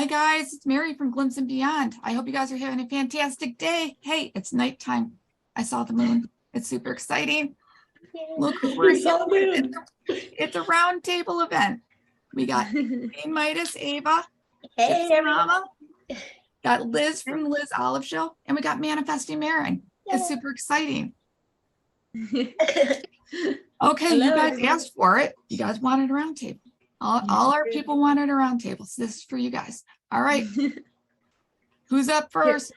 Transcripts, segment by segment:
Hi guys, it's Mary from Glimpse and Beyond. I hope you guys are having a fantastic day. Hey, it's nighttime. I saw the moon. It's super exciting. Look who we're here. It's a round table event. We got Queen Midas, Ava, Hey, Gypsymama, got Liz from the Liz Olive Show, and we got Manifesting Marin. It's super exciting. Okay, Hello, you guys everyone. asked for it. You guys wanted a round table. All our people wanted a round table. So this is for you guys. All right. Who's up first?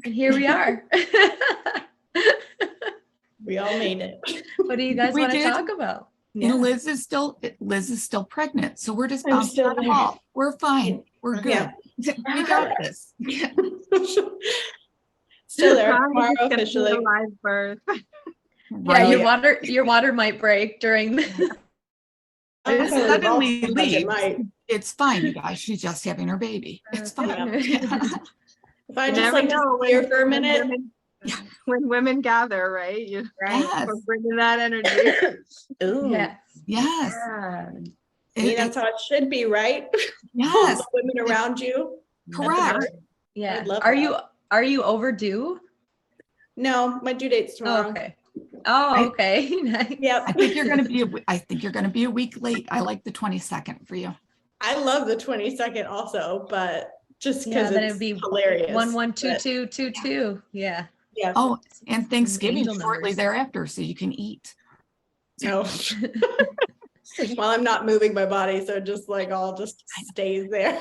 And here we are. We all made it. What do you guys want to talk about? And Liz is still pregnant. So we're just bouncing still on the there. ball. We're fine. We're good. Yeah. We got this. Still there tomorrow officially. Live birth. Yeah, your water might break during the It suddenly It leaves. might. It's fine, you guys. She's just having her baby. It's fine. If I You just never like know disappear for a minute. When women gather, right? You Yes. We're bringing that energy. Ooh. Yeah. Yes. See, that's how it should be, right? All Yes. the women around you. Correct. Yeah. I'd love Are you overdue? No, my due date's tomorrow. Okay. Oh, okay. Nice. Yep. I think you're going to be a week late. I like the 22nd for you. I love the 22nd also, but just Yeah, because then it's it'd be hilarious. 112222. Yeah. Yeah. Oh, and Thanksgiving Angel shortly numbers. thereafter, so you can eat. No. Well, I'm not moving my body, so it just like all just stays there.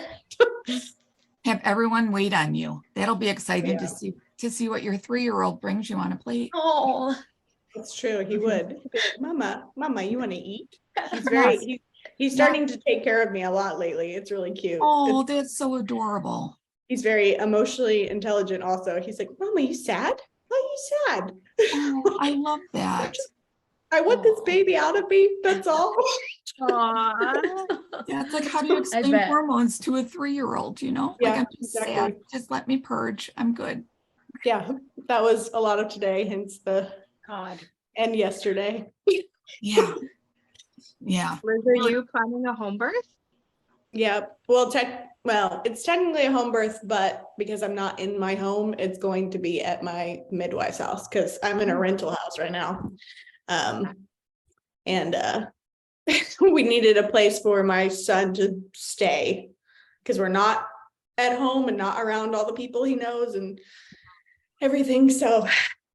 Have everyone wait on you. That'll be exciting Yeah. to see what your 3-year-old brings you on a plate. Oh. It's true. He would. He'd be like, Mama, you want to eat? He's Yes. he's starting to take care of me a lot lately. It's really cute. Oh, that's so adorable. He's very emotionally intelligent also. He's like, Mama, you sad? Why are you sad? Oh, I love that. I want this baby out of me. That's all. Aww. Yeah, it's like, how do you explain bet. hormones to a 3-year-old, you know? Yeah, Like, I'm just sad. exactly. Just let me purge. I'm good. Yeah, that was a lot of today, hence the God. and yesterday. Yeah. Yeah. Liz, are you planning a home birth? Yeah. Well, it's technically a home birth, but because I'm not in my home, it's going to be at my midwife's house because I'm in a rental house right now. And we needed a place for my son to stay because we're not at home and not around all the people he knows and everything. So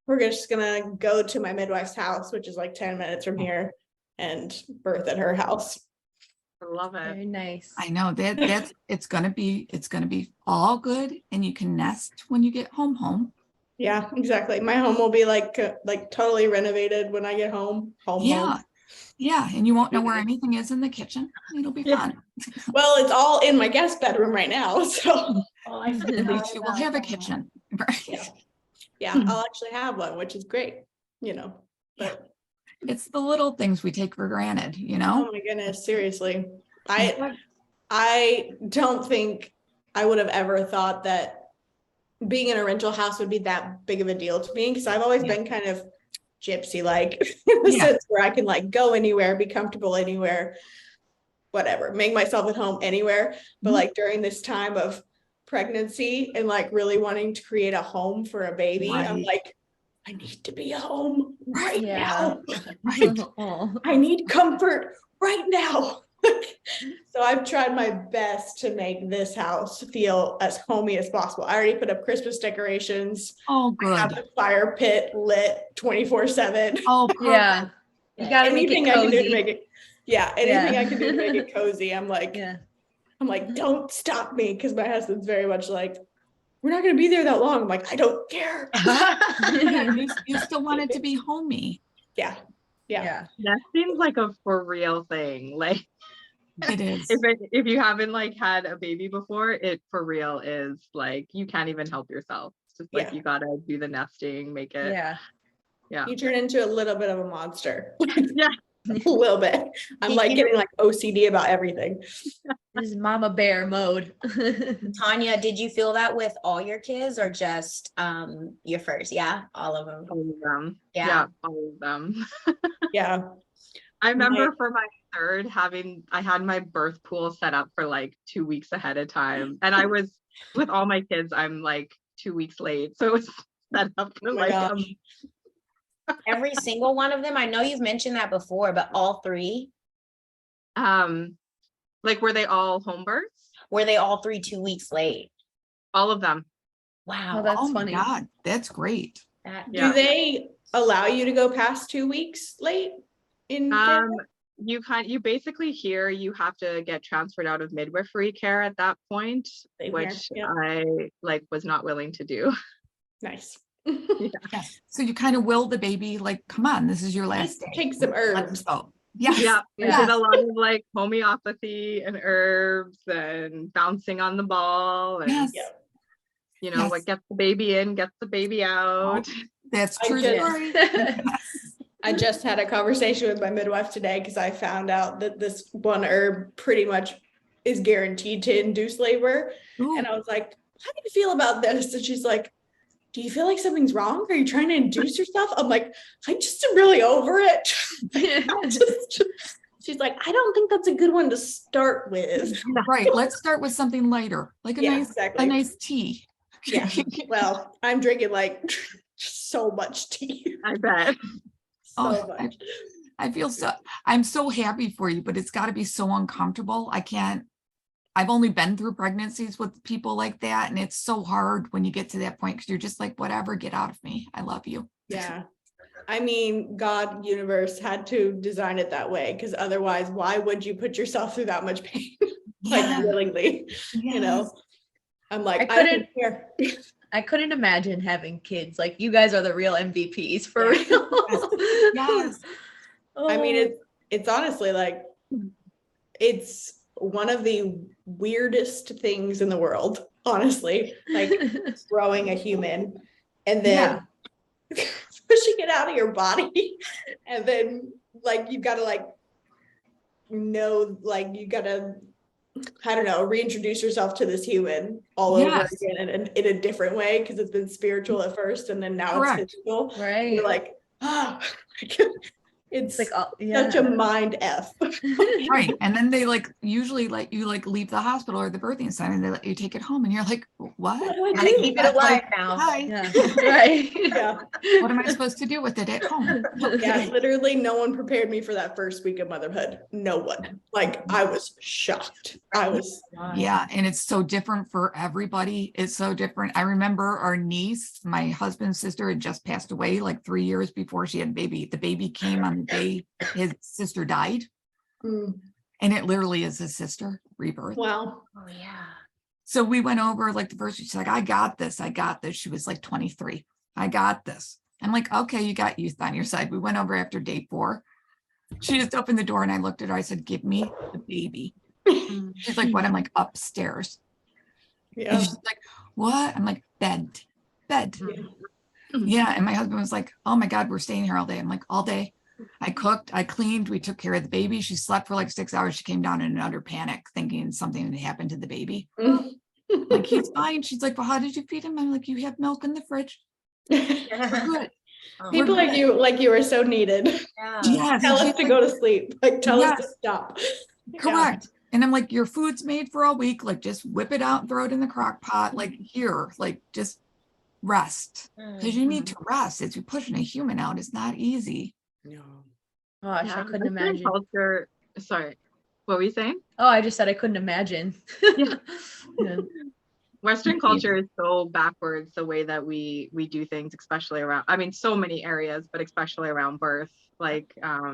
we're just gonna go to my midwife's house, which is like 10 minutes from here, and birth at her house. I love it. Very nice. I know that's it's gonna be all good, and you can nest when you get home. Yeah, exactly. My home will be like totally renovated when I get home. Yeah. Yeah, and you won't know where anything is in the kitchen. It'll be fun. Well, it's all in my guest bedroom right now, so At least you will have a kitchen. Right? yeah, I'll actually have one, which is great, but It's the little things we take for granted, you oh know? my goodness, seriously. I don't think I would have ever thought that being in a rental house would be that big of a deal to me, because I've always been kind of gypsy like in the sense where I can like go anywhere, be comfortable anywhere, whatever, make myself at home anywhere. But like during this time of pregnancy and like really wanting to create a home for a baby, I'm like, I need to be home right now. Right. Oh. I need comfort right now. So I've tried my best to make this house feel as homey as possible. I already put up Christmas decorations. Oh, I have good. the fire pit lit 24/7. Oh, perfect. Yeah. You gotta make it Anything I can do to cozy. make it. Yeah, anything I can do to make it cozy. I'm like, don't stop me, because my husband's very much like, we're not going to be there that long. I'm like, I don't care. You still want it to be homey. Yeah. That seems like a for real thing. Like It is. if you haven't like had a baby before, it for real is like you can't even help yourself. It's just like you gotta do the nesting, make it. Yeah. You turn into a little bit of a monster. Yeah. A little bit. I'm like getting like OCD about everything. This is mama bear mode. Tanya, did you feel that with all your kids or just your first? Yeah, all of them. All of them. Yeah. All of them. Yeah. I remember for my 3rd, I had my birth pool set up for like 2 weeks ahead of time. And I was with all my kids, I'm like 2 weeks late. So it was set up for Oh my like gosh. Every single one of them. I know you've mentioned that before, but all 3, like were they all home births? were they all 3 2 weeks late? All of them. Wow. Oh, that's Oh my funny. God, that's great. That- Yeah. Do they allow you to go past 2 weeks late in Canada? You basically here you have to get transferred out of midwifery care at that point, Same here, which yeah. I like was not willing to do. Nice. Yes. So you kind of will the baby, like, come on, this is your last day. Take some Let's herbs. go. Yes. Yeah, I Yeah. did a lot of like homeopathy and herbs and bouncing on the ball and Yes. Yeah. you know Yes. what gets the baby in, gets the baby out. That's I true just- story. Yes. I just had a conversation with my midwife today because I found out that this one herb pretty much is guaranteed to induce labor. Ooh, And I was like, how do you feel about this? And she's like, do you feel like something's wrong? Are you trying to induce yourself? I'm like, I'm just really over it. She's like, I don't think that's a good one to start with. right. Let's start with something lighter, like a Yeah, nice, exactly. a nice tea. Yeah. Well, I'm drinking like so much tea. I bet. So Oh, much. I feel I'm so happy for you, but it's got to be so uncomfortable. I've only been through pregnancies with people like that. And it's so hard when you get to that point because you're just like, whatever, get out of me. I love you. Yeah. I mean, God, universe had to design it that way because otherwise, why would you put yourself through that much pain? Like Yeah. willingly, you know? Yes. I'm like, I I don't care. I couldn't imagine having kids. Like, you guys are the real MVPs for Yeah. real. Yes. I mean, Oh. it's honestly like, it's one of the weirdest things in the world, honestly, like growing a human and then pushing it out of your body. And then like, you gotta like, know, like you gotta, I don't know, reintroduce yourself to this human all over Yes. again in a different way because it's been spiritual at first and then now Correct. it's physical. Right. You're like, ah, it's It's like, such a mind F. Right. And then they like usually let you like leave the hospital or the birthing center and they let you take it home and you're like, what? What do I Gotta do? keep it That's alive like, now. Hi. Yeah. Right. Yeah, What am I supposed to do with it at home? yeah, literally no one prepared me for that first week of motherhood. No one. Like I was shocked. I was Yeah, and it's so different for everybody. It's so different. I remember our niece, my husband's sister, had just passed away like 3 years before she had a baby. The baby came on the day his sister died, mm, and it literally is his sister rebirth. wow. Oh yeah. So we went over like the first, she's like, I got this. I got this. She was like 23. I got this. I'm like, okay, you got youth on your side. We went over after day 4. She just opened the door and I looked at her. I said, give me the baby. She's like, what? I'm like, upstairs. And Yeah. she's like, what? I'm like, bed. Yeah. Yeah. And my husband was like, oh my God, we're staying here all day. I'm like, all day. I cooked, I cleaned, we took care of the baby. She slept for like 6 hours. She came down in utter panic, thinking something had happened to the baby. Like, he's fine. She's like, well, how did you feed him? I'm like, you have milk in the fridge. We're good. Oh, People like you are so needed. yeah. Yes. Tell She's us to like, go to sleep. Like tell us to Yes. stop. correct. And I'm like, your food's made for a week. Like, just whip it out and throw it in the crock pot. Like, here, like, just rest. Because you need to rest. It's you're pushing a human out. It's not easy. No. Gosh, I couldn't Western imagine. Culture, sorry, what were you saying? Oh, I just said I couldn't imagine. Yeah. Yeah. Western culture is so backwards the way that we do things, especially around, I mean, so many areas, but especially around birth. Like, I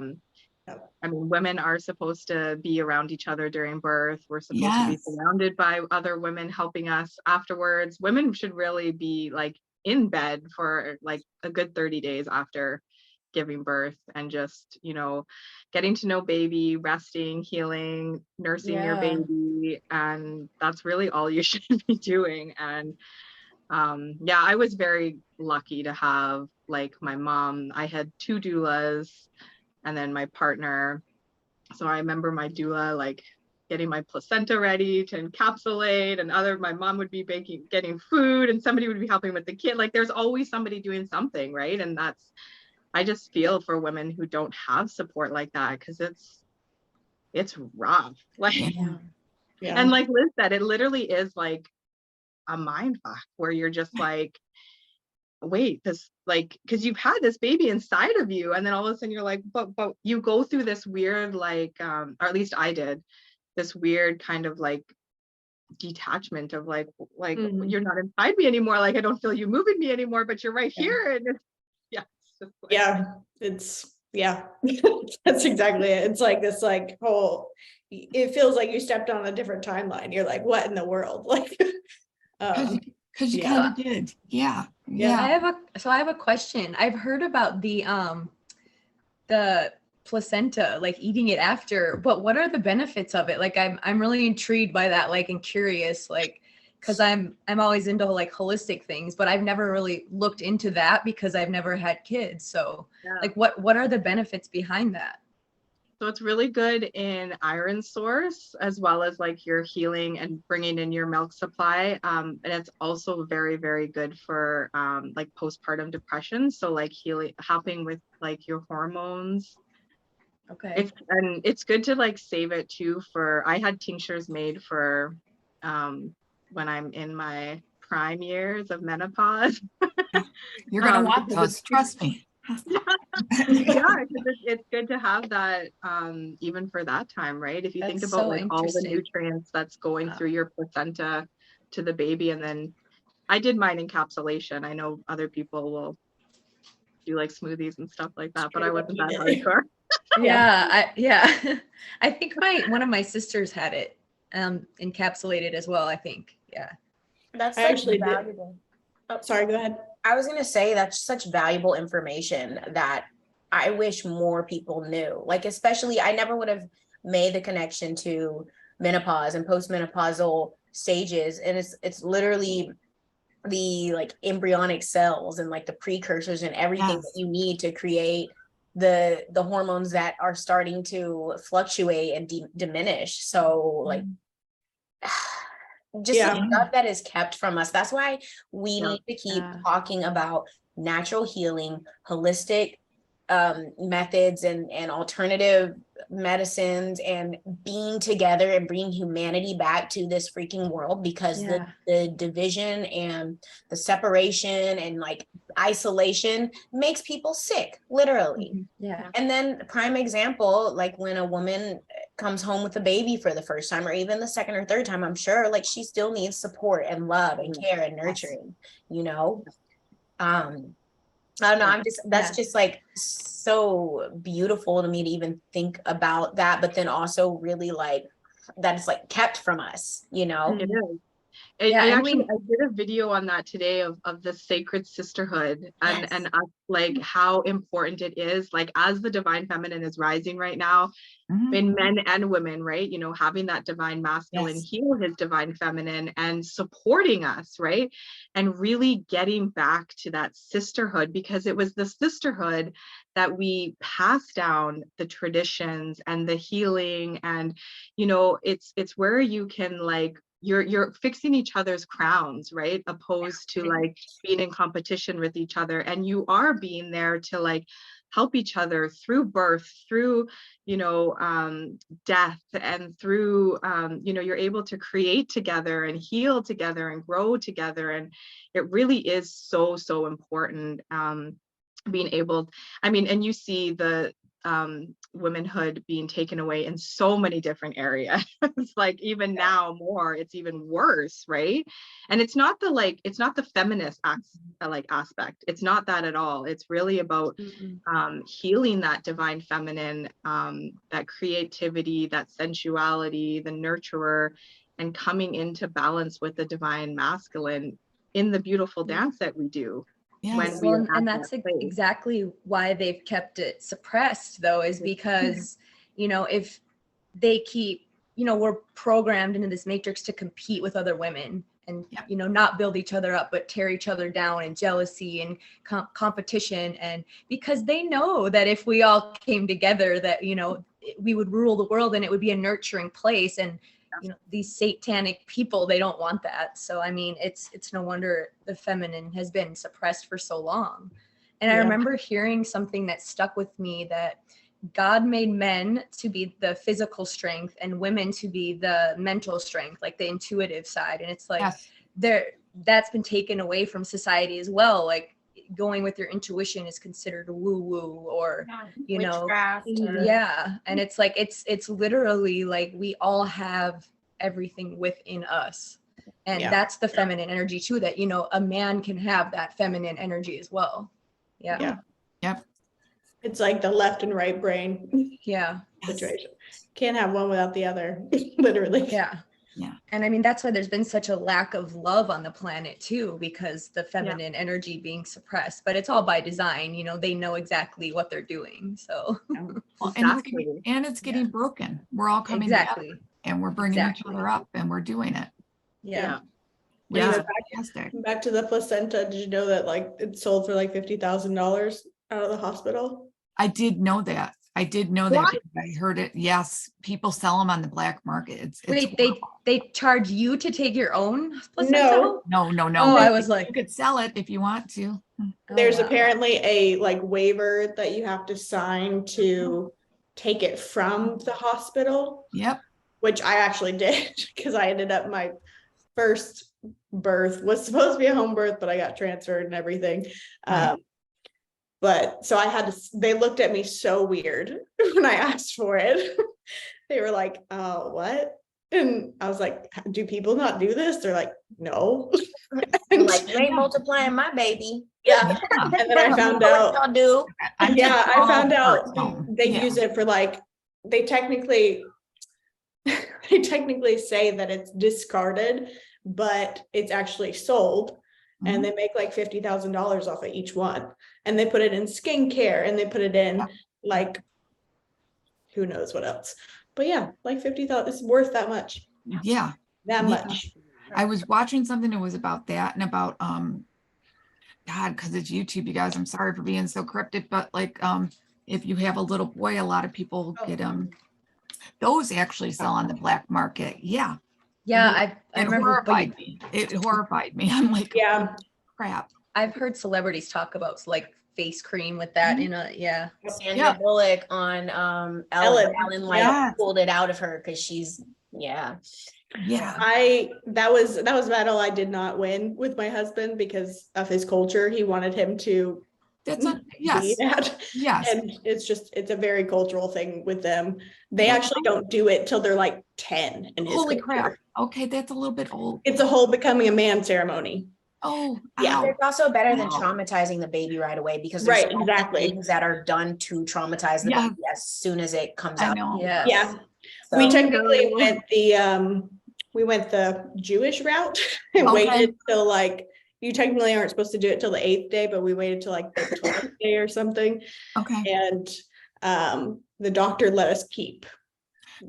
mean, women are supposed to be around each other during birth. We're supposed to be Yes. surrounded by other women helping us afterwards. Women should really be like in bed for like a good 30 days after giving birth and just, you know, getting to know baby, resting, healing, nursing your Yeah. baby. And that's really all you should be doing. And yeah, I was very lucky to have like my mom. I had 2 doulas and then my partner. So I remember my doula like getting my placenta ready to encapsulate, and my mom would be getting food, and somebody would be helping with the kid. Like there's always somebody doing something, right? And I just feel for women who don't have support like that, because it's rough. Like, Yeah. Yeah. and like Liz said, it literally is like a mind fuck where you're just like, wait, this, like, because you've had this baby inside of you, and then all of a sudden you're like, but you go through this weird, like, or at least I did, this weird kind of like detachment of like Mhm. you're not inside me anymore, like I don't feel you moving me anymore, but you're right Yeah. here. And it's, yeah, it's just like, Yeah, it's, yeah, that's exactly it. It's like this, like, whole, it feels like you stepped on a different timeline. You're like, what in the world? Like, Because you yeah. kind of did. Yeah. Yeah. Yeah. I have a question. I've heard about the placenta, like eating it after, but what are the benefits of it? Like I'm really intrigued by that, like, and curious, like, because I'm always into like holistic things, but I've never really looked into that because I've never had kids. So yeah. like what are the benefits behind that? So it's really good in iron source, as well as like your healing and bringing in your milk supply. And it's also very, very good for like postpartum depression. So like healing, helping with like your hormones. Okay. It's good to like save it too. For, I had tinctures made for when I'm in my prime years of menopause. You're going to want because those. Trust me. yeah, because it's good to have that even for that time, right? If you think That's about so like all the interesting. nutrients that's going Wow. through your placenta to the baby. And then I did mine encapsulation. I know other people will do like smoothies and stuff like that, but I wasn't that hardcore. Yeah. I think one of my sisters had it encapsulated as well, I think. Yeah. That's I such actually did. valuable. Oh, sorry, go ahead. I was gonna say that's such valuable information that I wish more people knew. Like, especially, I never would have made the connection to menopause and postmenopausal stages, and it's literally the like embryonic cells and like the precursors and everything Yes. that you need to create the hormones that are starting to fluctuate and diminish. So like just Yeah. the stuff that is kept from us. That's why we Yeah. need to keep Yeah. talking about natural healing, holistic methods and alternative medicines, and being together and bringing humanity back to this freaking world, because Yeah. the division and the separation and like isolation makes people sick, literally. Mhm. Yeah. And then prime example, like when a woman comes home with a baby for the first time, or even the second or third time, I'm sure like she still needs support and love and care and nurturing, you know? I don't know. That's just like so beautiful to me to even think about that, but then also really like that is like kept from us, you know? It is. Yeah, I and actually I did a video on that today of the sacred sisterhood and Yes. us, like how important it is, like as the divine feminine is rising right now Mhm. in men and women, right? You know, having that divine masculine Yes. heal his divine feminine and supporting us, right? And really getting back to that sisterhood, because it was the sisterhood that we passed down the traditions and the healing. And, you know, it's where you can like, you're fixing each other's crowns, right? Opposed to like being in competition with each other. And you are being there to like help each other through birth, through, you know, death, and through, you know, you're able to create together and heal together and grow together. And it really is so, so important. Being able, I mean, and you see the womanhood being taken away in so many different areas. It's like even now more, it's even worse, right? And it's not the feminist aspect. It's not that at all. It's really about healing that divine feminine, that creativity, that sensuality, the nurturer, and coming into balance with the divine masculine in the beautiful dance that we do. When Yes. we are and at that's that place. exactly why they've kept it suppressed, though, is because, you know, if they keep, you know, we're programmed into this matrix to compete with other women and, Yep. you know, not build each other up, but tear each other down, and jealousy and competition. And because they know that if we all came together, that, you know, we would rule the world and it would be a nurturing place. And you know, these satanic people, they don't want that. So I mean, it's no wonder the feminine has been suppressed for so long. And I remember hearing something that stuck with me, that God made men to be the physical strength and women to be the mental strength, like the intuitive side. And it's like Yes. that's been taken away from society as well. Like going with your intuition is considered woo-woo, or you know, Witchcraft or- yeah. And it's like it's literally like we all have everything within us. And Yeah. that's the feminine energy too, that, you know, a man can have that feminine energy as well. Yeah. Yeah. Yep. It's like the left and right brain Yeah. situation. Can't have one without the other, literally. Yeah. Yeah. And I mean, that's why there's been such a lack of love on the planet too, because the feminine energy being suppressed, but it's all by design, you know, they know exactly what they're doing. So Well, Exactly. and it's getting broken. We're all coming exactly. together and we're bringing Exactly. each other up and we're doing it. Yeah. Which Yeah. is fantastic. Back to the placenta. Did you know that like it sold for like $50,000 out of the hospital? I did know that. I did know that. What? because I heard it. Yes, people sell them on the black market. It's Wait, horrible. they charge you to take your own placenta? No. No. Oh, I was like, You could sell it if you want to. There's wow. apparently a like waiver that you have to sign to take it from the hospital, Yep. which I actually did because I ended up my first birth was supposed to be a home birth, but I got transferred and everything. Right. But so I had to, they looked at me so weird when I asked for it. They were like, oh, what? And I was like, do people not do this? They're like, no. I'm like, you ain't multiplying my baby. Yeah. Yeah. And then I found What out, y'all do. yeah, I found out So, they yeah. use it for like, they technically say that it's discarded, but it's actually sold. Mhm. And they make like $50,000 off of each one. And they put it in skincare and they put it in Yeah. like, who knows what else. But yeah, like 50,000, it's worth that much, Yeah. that Yeah. much. I was watching something that was about that and about God, because it's YouTube, you guys. I'm sorry for being so cryptic, but like if you have a little boy, a lot of people get those actually sell on the black market. Yeah. Yeah, I It remember, but horrified me. It horrified me. I'm like, Yeah. crap. I've heard celebrities talk about like face cream with that in a, yeah. Sandra Yeah. Bullock on Ellen. Ellen like Yes. pulled it out of her because she's Yeah. That was a battle I did not win with my husband because of his culture. He wanted him to That's a be yes. that. Yes. And it's a very cultural thing with them. They Yeah. actually don't do it till they're like 10 in his Holy culture. crap. Okay, that's a little bit old. It's a whole becoming a man ceremony. Oh, Yeah. ow. It's also better than Wow. traumatizing the baby right away because there's Right, so many exactly. things that are done to traumatize the Yeah. baby as soon as it comes I out. know. Yes. Yeah. So, We technically went the Jewish route and Okay. waited till like, you technically aren't supposed to do it till the 8th day, but we waited till like the 12th day or something. Okay. And the doctor let us keep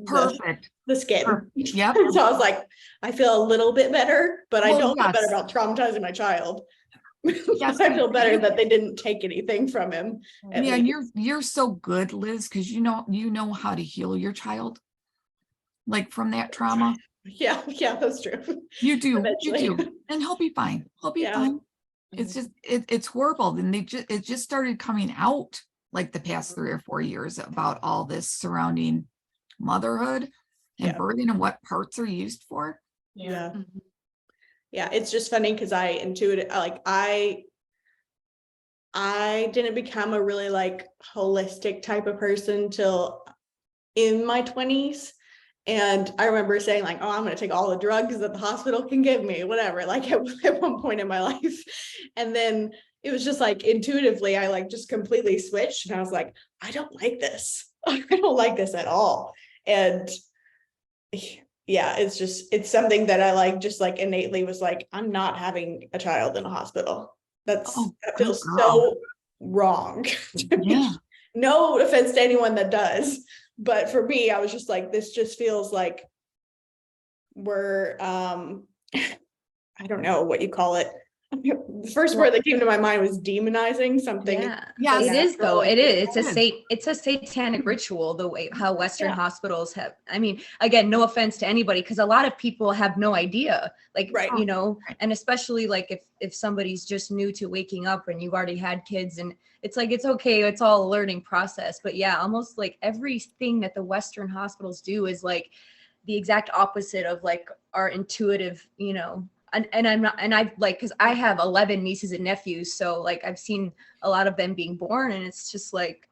Perfect. the skin. Perfect. Yep. So I was like, I feel a little bit better, but I Well, don't feel better yes. about traumatizing my child. Yes, I feel better you- that they didn't take anything from him. at Yeah, least. you're so good, Liz, because you know how to heal your child. Like from that trauma. Yeah, that's true. You do. Eventually. You do. And he'll be fine. He'll be Yeah. fine. It's just it's horrible. And it just started coming out like the past 3 or 4 years about all this surrounding motherhood and Yeah. birthing and what parts are used for. Yeah. Yeah, it's just funny because I didn't become a really like holistic type of person till in my 20s. And I remember saying like, oh, I'm going to take all the drugs that the hospital can give me, whatever, like at one point in my life. And then it was just like intuitively, I like just completely switched. And I was like, I don't like this. I don't like this at all. And yeah, it's something that I like, just like innately was like, I'm not having a child in a hospital. That feels good so wrong. to me. Yeah. No offense to anyone that does, but for me, I was just like, this just feels like we're I don't know what you call it, The first word that came to my mind was demonizing something. Yeah, Yes. it is though. It is. It is. It's a satanic ritual. The way how Western Yeah. hospitals have. I mean, again, no offense to anybody, because a lot of people have no idea. Like, Right. you know, and especially like if somebody's just new to waking up and you've already had kids, and it's like it's okay. It's all a learning process. But yeah, almost like everything that the Western hospitals do is like the exact opposite of like our intuitive, you know. And I'm not, and I like, because I have 11 nieces and nephews, so like I've seen a lot of them being born, and it's just like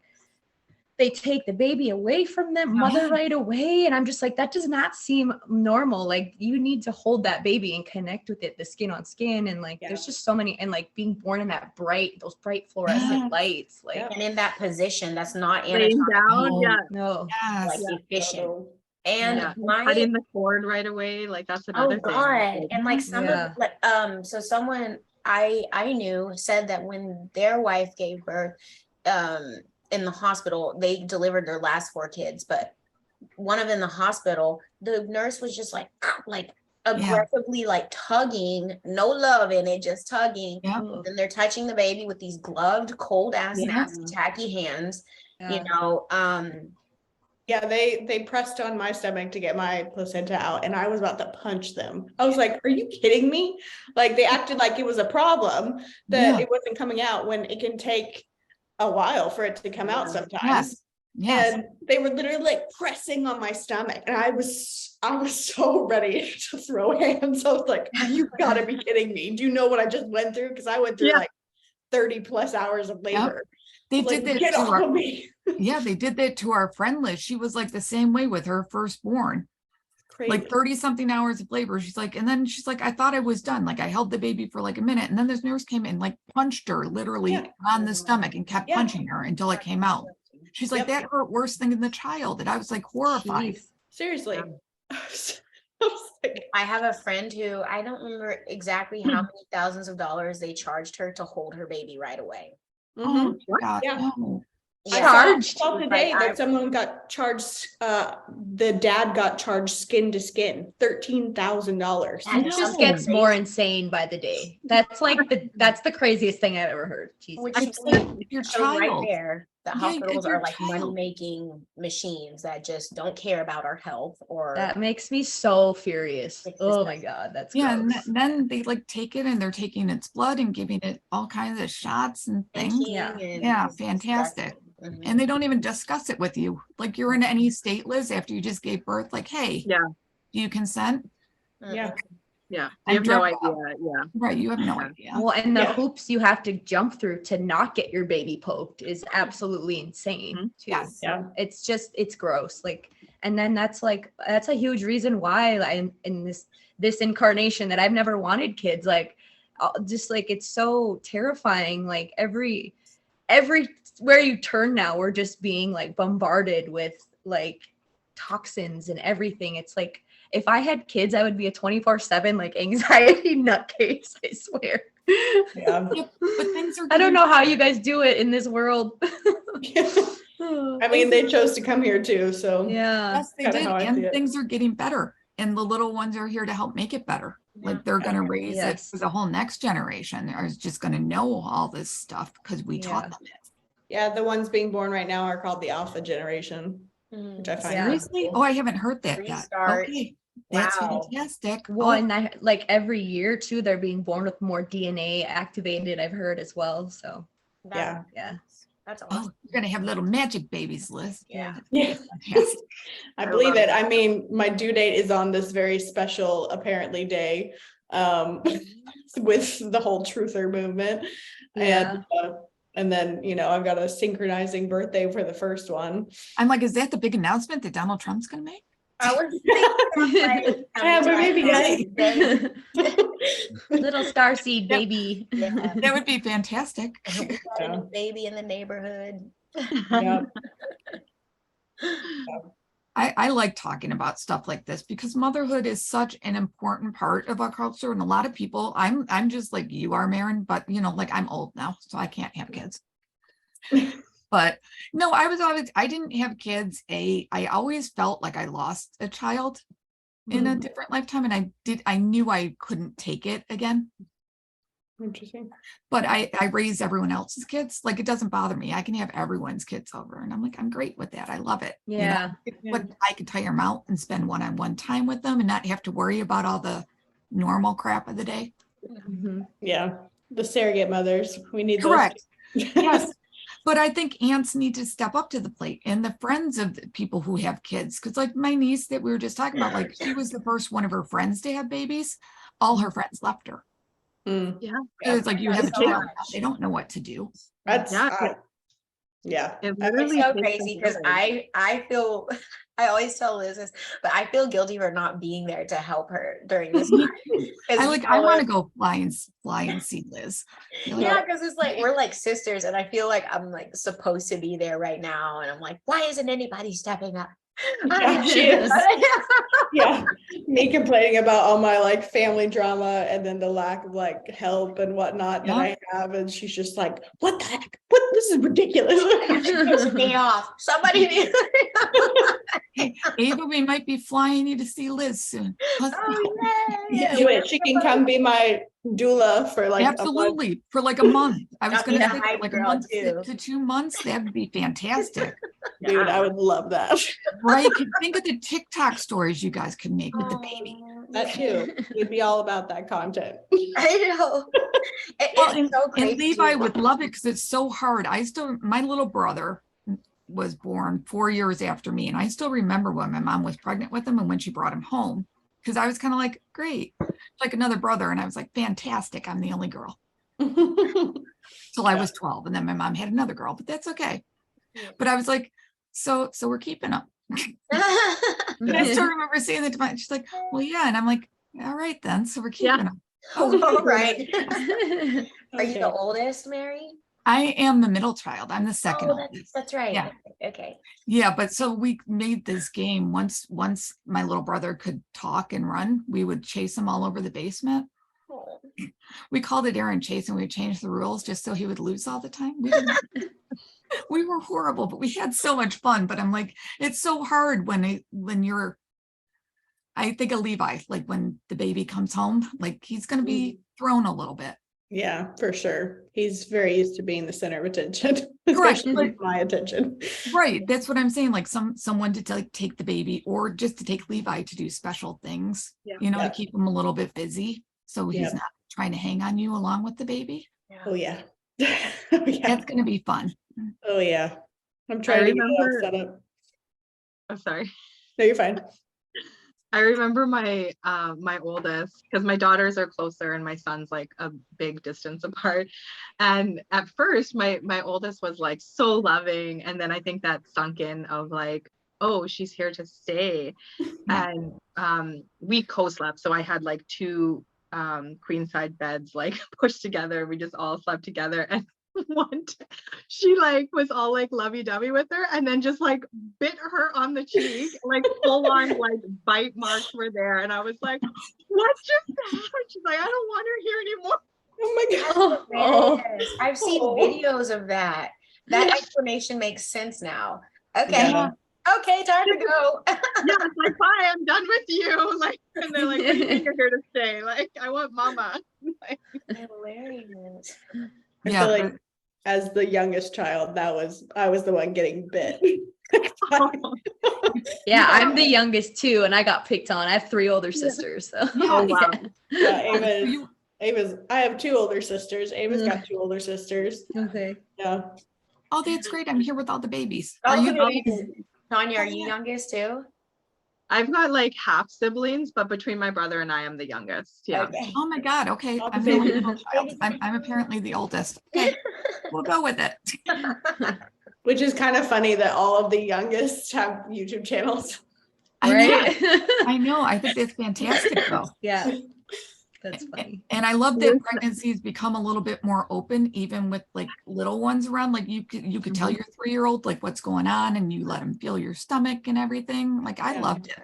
they take the baby away from their mother right away, and I'm just like, that does not seem normal. Like you need to hold that baby and connect with it, the skin on skin, and like there's just so many, and like being born in those bright fluorescent lights, like And in that position, that's not Laying anatomically down, no. Yes. like efficient. And yeah. my Cutting the cord right away, like that's oh another thing. God. And like some Yeah. of like so someone I knew said that when their wife gave birth in the hospital, they delivered their last 4 kids, but one of them in the hospital, the nurse was just like aggressively like tugging, no love in it, just tugging. Yeah. And they're touching the baby with these gloved, cold ass, Yeah. nasty, tacky hands, you Yeah. know. Yeah, they pressed on my stomach to get my placenta out, and I was about to punch them. I was like, are you kidding me? Like they acted like it was a problem that Yeah. it wasn't coming out, when it can take a while for it to come out sometimes. Yes. Yes. And they were literally like pressing on my stomach, and I was so ready to throw hands. I was like, you gotta be kidding me. Do you know what I just went through? Because I went through like 30 plus hours of labor. They Like, did that get to off of me. yeah, they did that to our friend Liz. She was like the same way with her firstborn. Crazy. Like 30 something hours of labor. She's like, and then she's like, I thought I was done. Like I held the baby for like a minute, and then this nurse came in, like punched her literally on the stomach and kept punching her until it came out. She's like, that hurt worse than the child. And I was like horrified. Jeez. Seriously. I was like, I have a friend who, I don't remember exactly how many thousands of dollars they charged her to hold her baby right away. Oh mhm. God, Yeah. no. I saw Like, today that someone got charged, the dad got charged skin to skin, $13,000. It And just No. gets more insane by the day. That's like that's the craziest thing I've ever heard. Jesus. Which I'm is saying, your shows right child. there that Yeah, hospitals your are like child. money-making machines that just don't care about our health or That makes me so furious. It's Oh my disgusting. God, that's Yeah, and gross. then they like take it and they're taking its blood and giving it all kinds of shots and things. thinking Yeah. and Yeah, it's fantastic. disgusting. Mhm. And they don't even discuss it with you. Like you're in any state, Liz, after you just gave birth, like, hey, Yeah. do you consent? Yeah. Yeah. And You have no drug idea. Yeah. Right, you have no Yeah. idea. Well, and the Yeah. hoops you have to jump through to not get your baby poked is absolutely insane Mhm. too. Yes. Yeah. It's just, it's gross. Like, and then that's a huge reason why in this incarnation that I've never wanted kids. Like, just like, it's so terrifying. Like everywhere you turn now, we're just being like bombarded with like toxins and everything. It's like, if I had kids, I would be a 24/7 like anxiety nutcase, I swear. Yeah. But things are I don't getting know how better. you guys do it in this world. I mean, they chose to come here too, so. Yeah. Yes, they kinda did. how I see And it. things are getting better. And the little ones are here to help make it better. Like they're gonna raise it Yes. for the whole next generation. Are just gonna know all this stuff because we taught Yeah. them it. Yeah, the ones being born right now are called the alpha generation, Mhm. which I find Yeah. Seriously? Oh, I haven't heard that yet. Restart. Okay. That's Wow. fantastic. Well, Oh, and that, like every year too, they're being born with more DNA activated, I've heard as well. So Yeah. yeah. That's oh, awesome. you're gonna have little magic babies, Liz. Yeah. Yeah. Fantastic. I I believe love it. that. I mean, my due date is on this very special, apparently, day, with the whole truther movement. And then, I've got a synchronizing birthday for the first one. I'm like, is that the big announcement that Donald Trump's gonna make? I was thinking, Yeah, but maybe Little starseed Yep. baby. Yeah. That would be fantastic. We got a Yeah. new baby in the neighborhood. Yeah. I like talking about stuff like this because motherhood is such an important part of our culture. And a lot of people, I'm just like you are, Maren, but like I'm old now, so I can't have kids. But no, I didn't have kids. I always felt like I lost a child in a different lifetime. And I knew I couldn't take it again. Interesting. But I raise everyone else's kids. Like, it doesn't bother me. I can have everyone's kids over, and I'm like, I'm great with that. I love it. You know? Yeah. But I could tire them out and spend one-on-one time with them and not have to worry about all the normal crap of the day. Mhm. Yeah. The surrogate mothers. We need Correct. those. Yes. But I think aunts need to step up to the plate, and the friends of the people who have kids. Because like my niece that we were just talking about, like she was the first one of her friends to have babies. All her friends left her. Mm. Yeah. It's like, you have a That's so child. much. They don't know what to do. That's Yeah. yeah. It It's literally so takes a crazy because village. I feel I always tell Liz this, but I feel guilty for not being there to help her during this time. 'Cause, I you like, know, I want to go fly and see Liz. You're like, yeah, because it's like we're like sisters, and I feel like I'm like supposed to be there right now, and I'm like, why isn't anybody stepping up? Yeah, she is. Yeah. Me complaining about all my like family drama and then the lack of like help and whatnot that I have. And she's just like, what the heck? What? This is ridiculous. It's a day off. Somebody needs. hey, Ava, we might be flying you to see Liz soon. Let's go. Oh, yeah. Do it. She can come be my doula for like a month. Absolutely, for like a month. I was I'll going be to the say hype like a girl, month too. to 2 months. That would be fantastic, Dude, I would love that. right? Think of the TikTok stories you guys could make with the baby. That too. We'd be all about that content. I know. Well, It's so crazy. And Levi would love it because it's so hard. My little brother was born 4 years after me, and I still remember when my mom was pregnant with him and when she brought him home, because I was kind of like, great, like another brother, and I was like, fantastic, I'm the only girl. Till I was 12, and then my mom had another girl, but that's okay. But I was like, so we're keeping them. And I still remember seeing the divine. She's like, well, yeah, and I'm like, all right then, so we're keeping them. All right. Are you Okay. the oldest, Mary? I am the middle child. I'm the second Oh, oldest. that's right. Yeah. Okay. Yeah, but so we made this game once my little brother could talk and run, we would chase him all over the basement. Oh. We called it Aaron Chase, and we changed the rules just so he would lose all the time. We were horrible, but we had so much fun. But I'm like, it's so hard when you're, I think of Levi, like when the baby comes home, like he's going to be thrown a little bit. Yeah, for sure. He's very used to being the center of attention. Correct. Especially my attention. Right. That's what I'm saying. Like someone to like take the baby, or just to take Levi to do special things, Yeah. Yeah. to keep him a little bit busy. So he's Yeah. not trying to hang on you along with the baby. Oh yeah. Oh yeah. That's going to be fun. Oh yeah. I'm trying to get it all remember- set up. I'm sorry. No, you're fine. I remember my my oldest, because my daughters are closer and my son's like a big distance apart. And at first my oldest was like so loving, and then I think that sunk in of like, oh, she's here to stay. Yeah. And we co-slept, so I had like two queen side beds like pushed together. We just all slept together, and one day, she like was all like lovey-dovey with her, and then just like bit her on the cheek, like full on like bite marks were there, and I was like, what just happened? She's like, I don't want her here anymore. Oh my god. Oh. Yes, I've seen Oh. videos of that. That explanation makes sense now. Okay. Yeah. Okay, time to go. Yeah, it's like, bye, I'm done with you. Like, and they're like, what do you think you're here to stay? Like, I want mama. Like, Hilarious. I Yeah, feel like as the youngest child, I was the one getting bit. Yeah, I'm the youngest too, and I got picked on. I have 3 older sisters. So. oh wow. Yeah, Ava's I have 2 older sisters. Ava's got 2 older sisters. Okay. Yeah. Oh, that's great. I'm here with all the babies. All Are the you? babies. Tanya, are you youngest too? I've got like half siblings, but between my brother and I am the youngest. Yeah. Okay. Oh my God. Okay. All the I'm the only babies. middle child. I'm apparently the oldest. Okay, we'll go with it. Which is kind of funny that all of the youngest have YouTube channels. I know. Right? I know. I think that's fantastic though. Yeah. That's funny. And I love that pregnancies become a little bit more open, even with like little ones around. Like you could tell your 3-year-old like what's going on, and you let him feel your stomach and everything. Like I Yeah. loved it.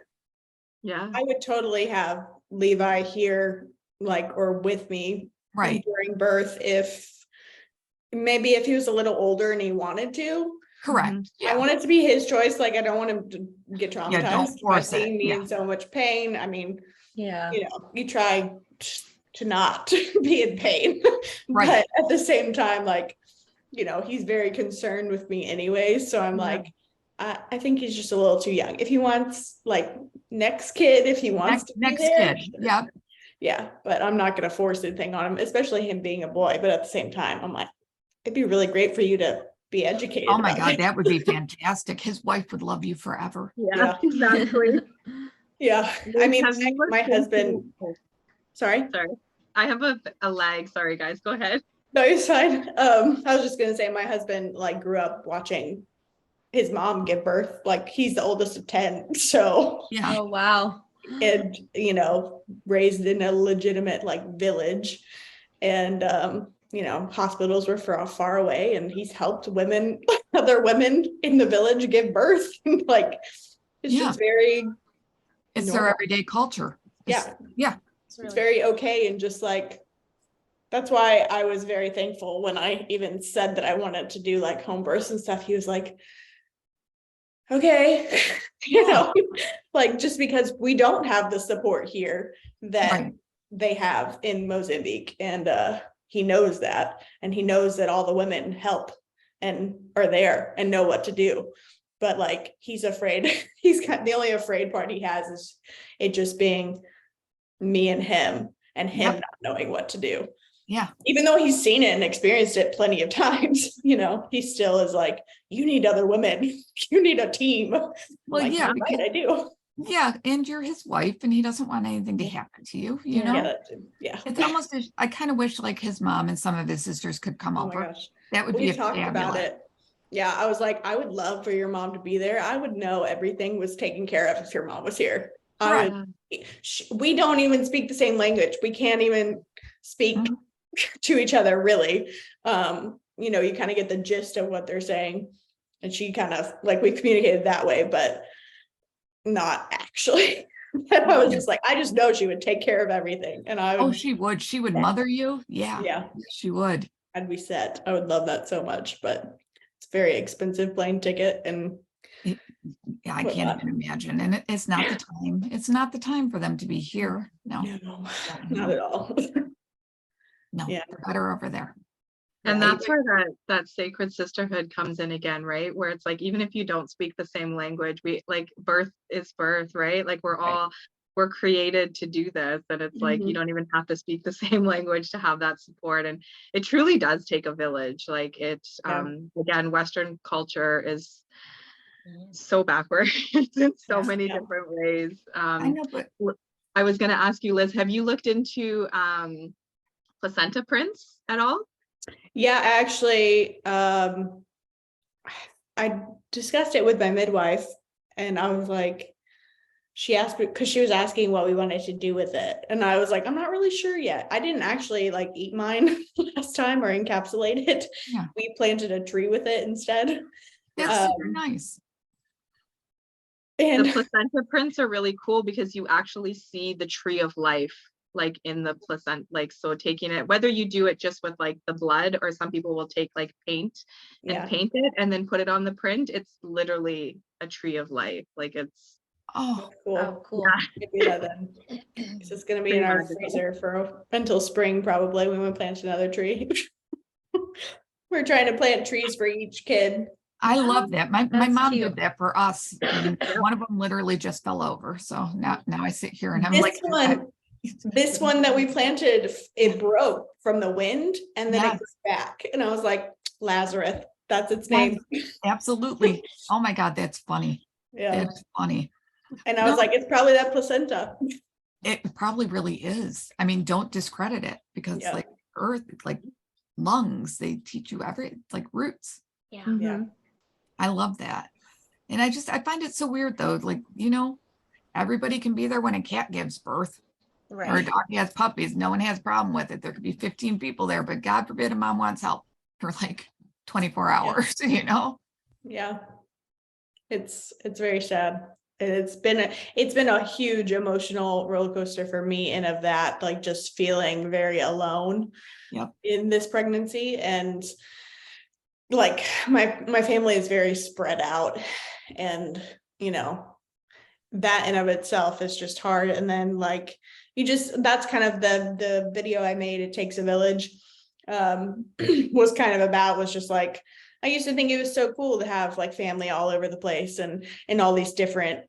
Yeah. I would totally have Levi here, like, or with me Right. during birth if he was a little older and he wanted to. Correct. I Yeah. want it to be his choice. Like, I don't want him to get don't traumatized by force it. seeing me Yeah. in so much pain. I mean, Yeah. you try to not be in pain. Right. But at the same time, like, you know, he's very concerned with me anyway. So I'm like, I think he's just a little too young. If he wants like next kid, if he wants to be Next there, kid. Yeah. yeah, but I'm not going to force anything on him, especially him being a boy. But at the same time, I'm like, it'd be really great for you to be educated. Oh my about God, it. that would be fantastic. His wife would love you forever. Yeah. Exactly. Yeah. I mean, Have you looked my husband, into- sorry. sorry, I have a lag. Sorry, guys, go ahead. No, it's fine. I was just gonna say my husband like grew up watching his mom give birth. Like he's the oldest of 10. So, Yeah. Oh, wow. and you know, raised in a legitimate like village. And you know, hospitals were far away, and he's helped women, other women in the village give birth. Like it's Yeah. just very It's their normal. everyday culture. Yeah. Yeah. It's very okay. And just like, that's why I was very thankful when I even said that I wanted to do like home births and stuff. He was like, okay, you know, like just because we don't have the support here that Right. they have in Mozambique. And he knows that, and he knows that all the women help and are there and know what to do. But like, he's afraid. He's got the only afraid part he has is it just being me and him Yep. not knowing what to do. Yeah. Even though he's seen it and experienced it plenty of times, you know, he still is like, you need other women. You need a team. Well, Like, yeah, "You're because, right, I do. yeah, and you're his wife, and he doesn't want anything to happen to you, you know? Yeah, that too. Yeah. It's almost, I kind of wish like his mom and some of his sisters could come Oh my over. gosh. That would We be talked about fabulous. it. Yeah, I was like, I would love for your mom to be there. I would know everything was taken care of if your mom was here. Right. We don't even speak the same language. We can't even speak Mhm. to each other really. You know, you kind of get the gist of what they're saying, and she kind of like, we communicated that way, but not actually. And I was just like, I just know she would take care of everything, and I Oh, would, she would mother you. Yeah, yeah, she would. I'd be set. I would love that so much, but it's a very expensive plane ticket, and Yeah, I Well, can't even imagine. And it's not the time. It's not the time for them to be here. No, no, not at all. no, Yeah. they're better over there. And Yeah, that's where that sacred sisterhood comes in again, right? Where it's like, even if you don't speak the same language, we like birth is birth, right? Like we're created to do this. And it's like, you don't even have to speak the same language to have that support. And it truly does take a village. Like it's, again, Western culture is so backwards in so many different ways. I know, but I was going to ask you, Liz, have you looked into placenta prints at all? Yeah, actually, I discussed it with my midwife, and I was like, she asked me, because she was asking what we wanted to do with it, and I was like, I'm not really sure yet. I didn't actually like eat mine last time or encapsulate it. Yeah. We planted a tree with it instead. that's super nice. And the placenta prints are really cool because you actually see the tree of life like in the placenta, like, so taking it, whether you do it just with like the blood, or some people will take like paint and paint it and then put it on the print, it's literally a tree of life. Like it's Oh, cool. Oh, cool. Maybe that then. So it's gonna be in our freezer for until spring probably when we plant another tree. We're trying to plant trees for each kid. I love that. My That's mom cute. did that for us. And one of them literally just fell over. So now I sit here and I'm This like, This one that we planted, it broke from the wind, and then it Yes. grew back. And I was like, Lazarus, that's its name. absolutely. Oh my God, that's funny. Yeah. It's funny. And I was like, it's probably that placenta. It probably really is. I mean, don't discredit it, because Yeah. like earth, like lungs, they teach you it's like roots. Yeah. Yeah. I love that. And I find it so weird though. Like, you know, everybody can be there when a cat gives birth or a Right. dog has puppies. No one has a problem with it. There could be 15 people there, but God forbid a mom wants help for like 24 hours, you know? Yeah. It's very sad. It's been a huge emotional roller coaster for me, and of that, like just feeling very alone in this pregnancy. And like my family is very spread out, and you know, that in of itself is just hard. And then like, that's kind of the video I made, It Takes a Village, was kind of about, was just like, I used to think it was so cool to have like family all over the place and in all these different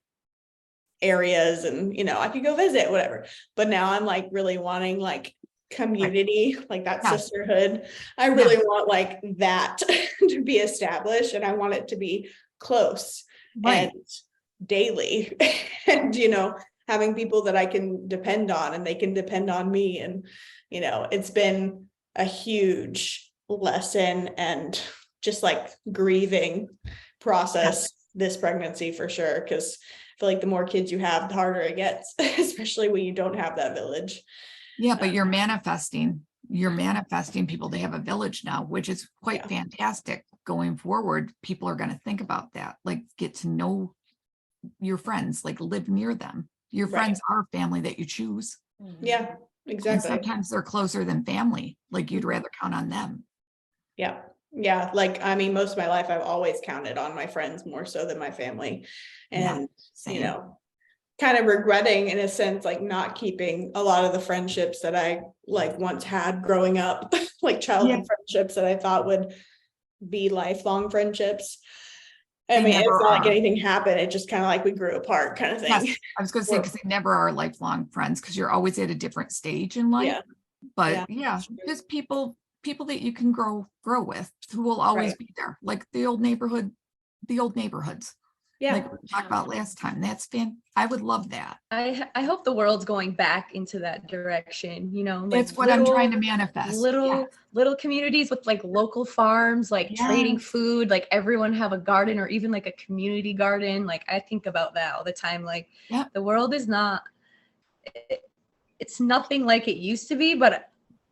areas, and you know, I could go visit, whatever. But now I'm like really wanting like community, like that sisterhood. I really want like that to be established, and I want it to be close and daily, and you know, having people that I can depend on and they can depend on me. And you know, it's been a huge lesson and just like grieving process this pregnancy for sure, because I feel like the more kids you have, the harder it gets, especially when you don't have that village. Yeah, but you're manifesting people to have a village now, which is quite fantastic. Going forward, people are going to think about that, like get to know your friends, like live near them. Your friends are family that you choose. Yeah, exactly. And sometimes they're closer than family, like you'd rather count on them. Yeah. Yeah. Like, I mean, most of my life, I've always counted on my friends more so than my family. And, you know, kind of regretting in a sense, like not keeping a lot of the friendships that I like once had growing up, like childhood friendships that I thought would be lifelong friendships. I mean, it's not like anything happened. It just kind of like we grew apart kind of thing. Yes, I was going to say, because they never are lifelong friends, because you're always at a different stage in life. But just people that you can grow with, who will always be there, like the old neighborhoods. Like we talked about last time. That's I would love that. I hope the world's going back into that direction, you know. Like that's what I'm trying to manifest. Little communities with like local farms, like trading food, like everyone have a garden or even like a community garden. Like I think about that all the time. Like the world is not, it's nothing like it used to be, but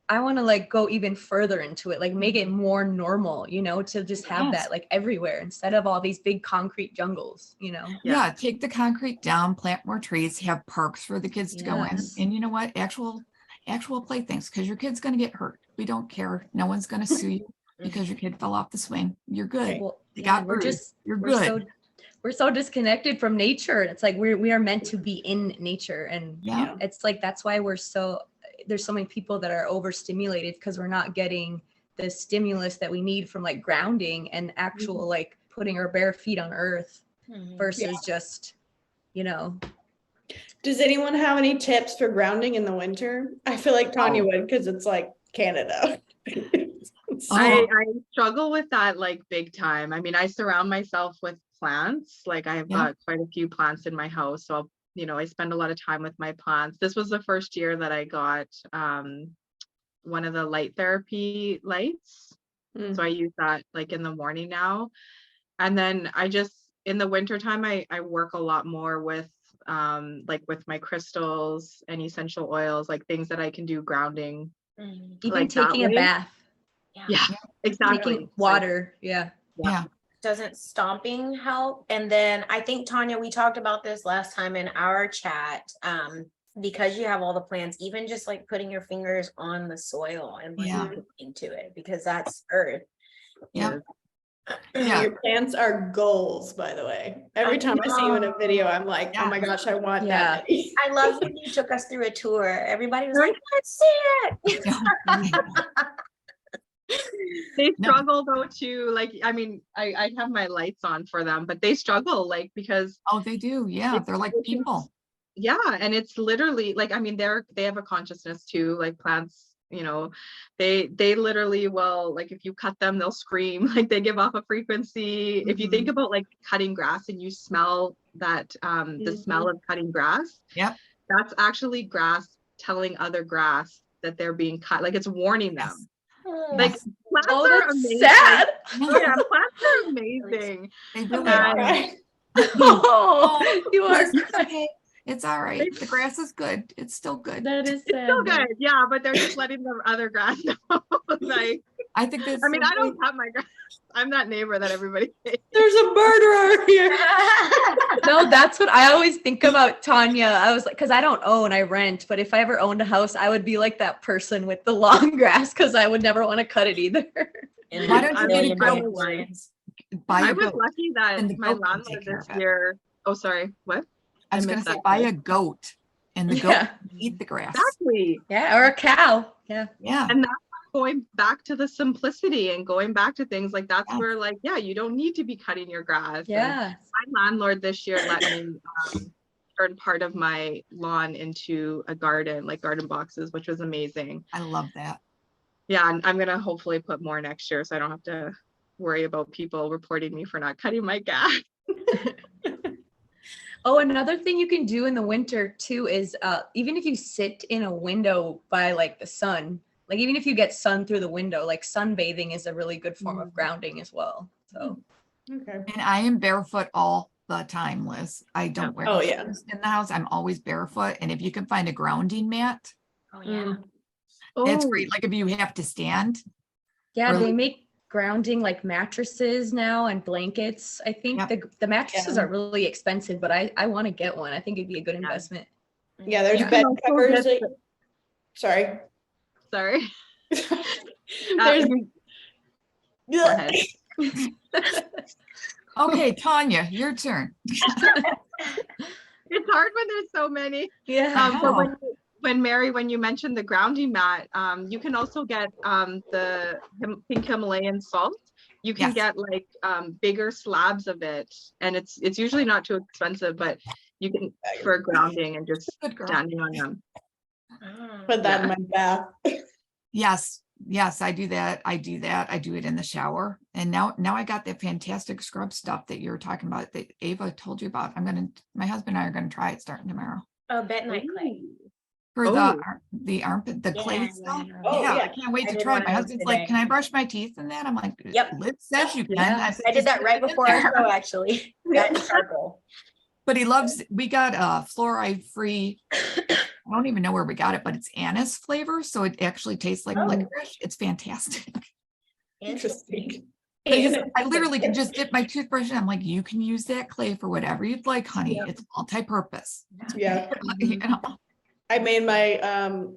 I want to like go even further into it, like make it more normal, you know, to just have that like everywhere instead of all these big concrete jungles, you know? Yeah. Take the concrete down, plant more trees, have parks for the kids to go in. And you know what? Actual playthings, because your kid's going to get hurt. We don't care. No one's going to sue you because your kid fell off the swing. You're good. Well, you're good. We're so disconnected from nature. It's like we are meant to be in nature. And it's like, that's why there's so many people that are overstimulated, because we're not getting the stimulus that we need from like grounding and actual like putting our bare feet on earth versus just, you know. Does anyone have any tips for grounding in the winter? I feel like Tanya would, because it's like Canada. I struggle with that like big time. I mean, I surround myself with plants. Like I've got quite a few plants in my house, so I spend a lot of time with my plants. This was the first year that I got one of the light therapy lights. So I use that like in the morning now. And then in the wintertime, I work a lot more with like with my crystals and essential oils, like things that I can do grounding. Even like taking a bath. Yeah, exactly. Taking water. Yeah. Doesn't stomping help? And then I think, Tanya, we talked about this last time in our chat, because you have all the plants, even just like putting your fingers on the soil and like into it, because that's earth. Yeah. Your plants are goals, by the way. Every time I see you in a video, I'm like, oh my gosh, I want that. I love when you took us through a tour. Everybody was like, let's see it. They struggle though too. Like, I mean, I have my lights on for them, but they struggle like because they do. Yeah, they're like people. Yeah, and it's literally like, I mean, they have a consciousness too. Like plants, they literally will, like if you cut them, they'll scream. Like they give off a frequency. If you think about like cutting grass and you smell that the smell of cutting grass, that's actually grass telling other grass that they're being cut. Like it's warning them. Like plants are amazing. Sad. Yeah, plants are amazing. They really are. You are. It's all right. The grass is good. It's still good. That is sad. It's still good. Yeah, but they're just letting the other grass know. Like, I think that's. I mean, I don't cut my grass. I'm that neighbor that everybody hates. There's a murderer here. No, that's what I always think about, Tanya. I was like, because I don't own, I rent. But if I ever owned a house, I would be like that person with the long grass, because I would never want to cut it either. And why don't you I was lucky that my landlord this year. Oh, sorry. What? I was miss gonna say that buy too. a goat and the goat Yeah. can eat the grass. Exactly. Yeah, or a cow. Yeah. Yeah. And that's going back to the simplicity and going back to things like that's Yes. where like, yeah, you don't need to be cutting your grass. And Yeah. my landlord this year let me turn part of my lawn into a garden, like garden boxes, which was amazing. I love that. Yeah, and I'm gonna hopefully put more next year so I don't have to worry about people reporting me for not cutting my grass. Oh, another thing you can do in the winter too is even if you sit in a window by like the sun, like even if you get sun through the window, like sunbathing is a really good form of grounding as well. So Okay. And I am barefoot all the time, Liz. I don't wear Oh, yeah. shoes in the house. I'm always barefoot. And if you can find a grounding mat, Oh yeah. it's Oh, great. Like if you have to stand. yeah, Or they like- make grounding like mattresses now and blankets. I think Yep. the mattresses Yeah. are really expensive, but I want to get one. I think it'd be a good investment. Yeah, there's You can bed also covers. get Sorry. sorry. There's Go ahead. Okay, Tanya, your turn. It's hard when there's so many. Yeah. But know. when Mary, when you mentioned the grounding mat, you can also get the pink Himalayan salt. You can Yes. get like bigger slabs of it, and it's usually not too expensive, but you can for grounding and just Good girl. standing on them. put that in my bath. Yes, yes, I do that. I do that. I do it in the shower. And now I got that fantastic scrub stuff that you're talking about that Ava told you about. My husband and I are gonna try it starting tomorrow. Oh, bentonite clay. For Oh. the armpit, the clay Yeah, stuff. yeah. Oh, Yeah, I yeah. can't wait I to did try it. one My of those husband's like, today. can I brush my teeth in that? I'm like, Yep. Liz says you can. Yeah. said, I did "Just that put right it in before our there." show, actually. That charcoal. But he loves, we got fluoride free. I don't even know where we got it, but it's anise flavor. So it actually tastes like Oh. licorice. It's fantastic. Interesting. Because I literally can just dip my toothbrush and I'm like, you can use that clay for whatever you'd like, honey. Yeah. It's multi-purpose. Yeah. You know? I made my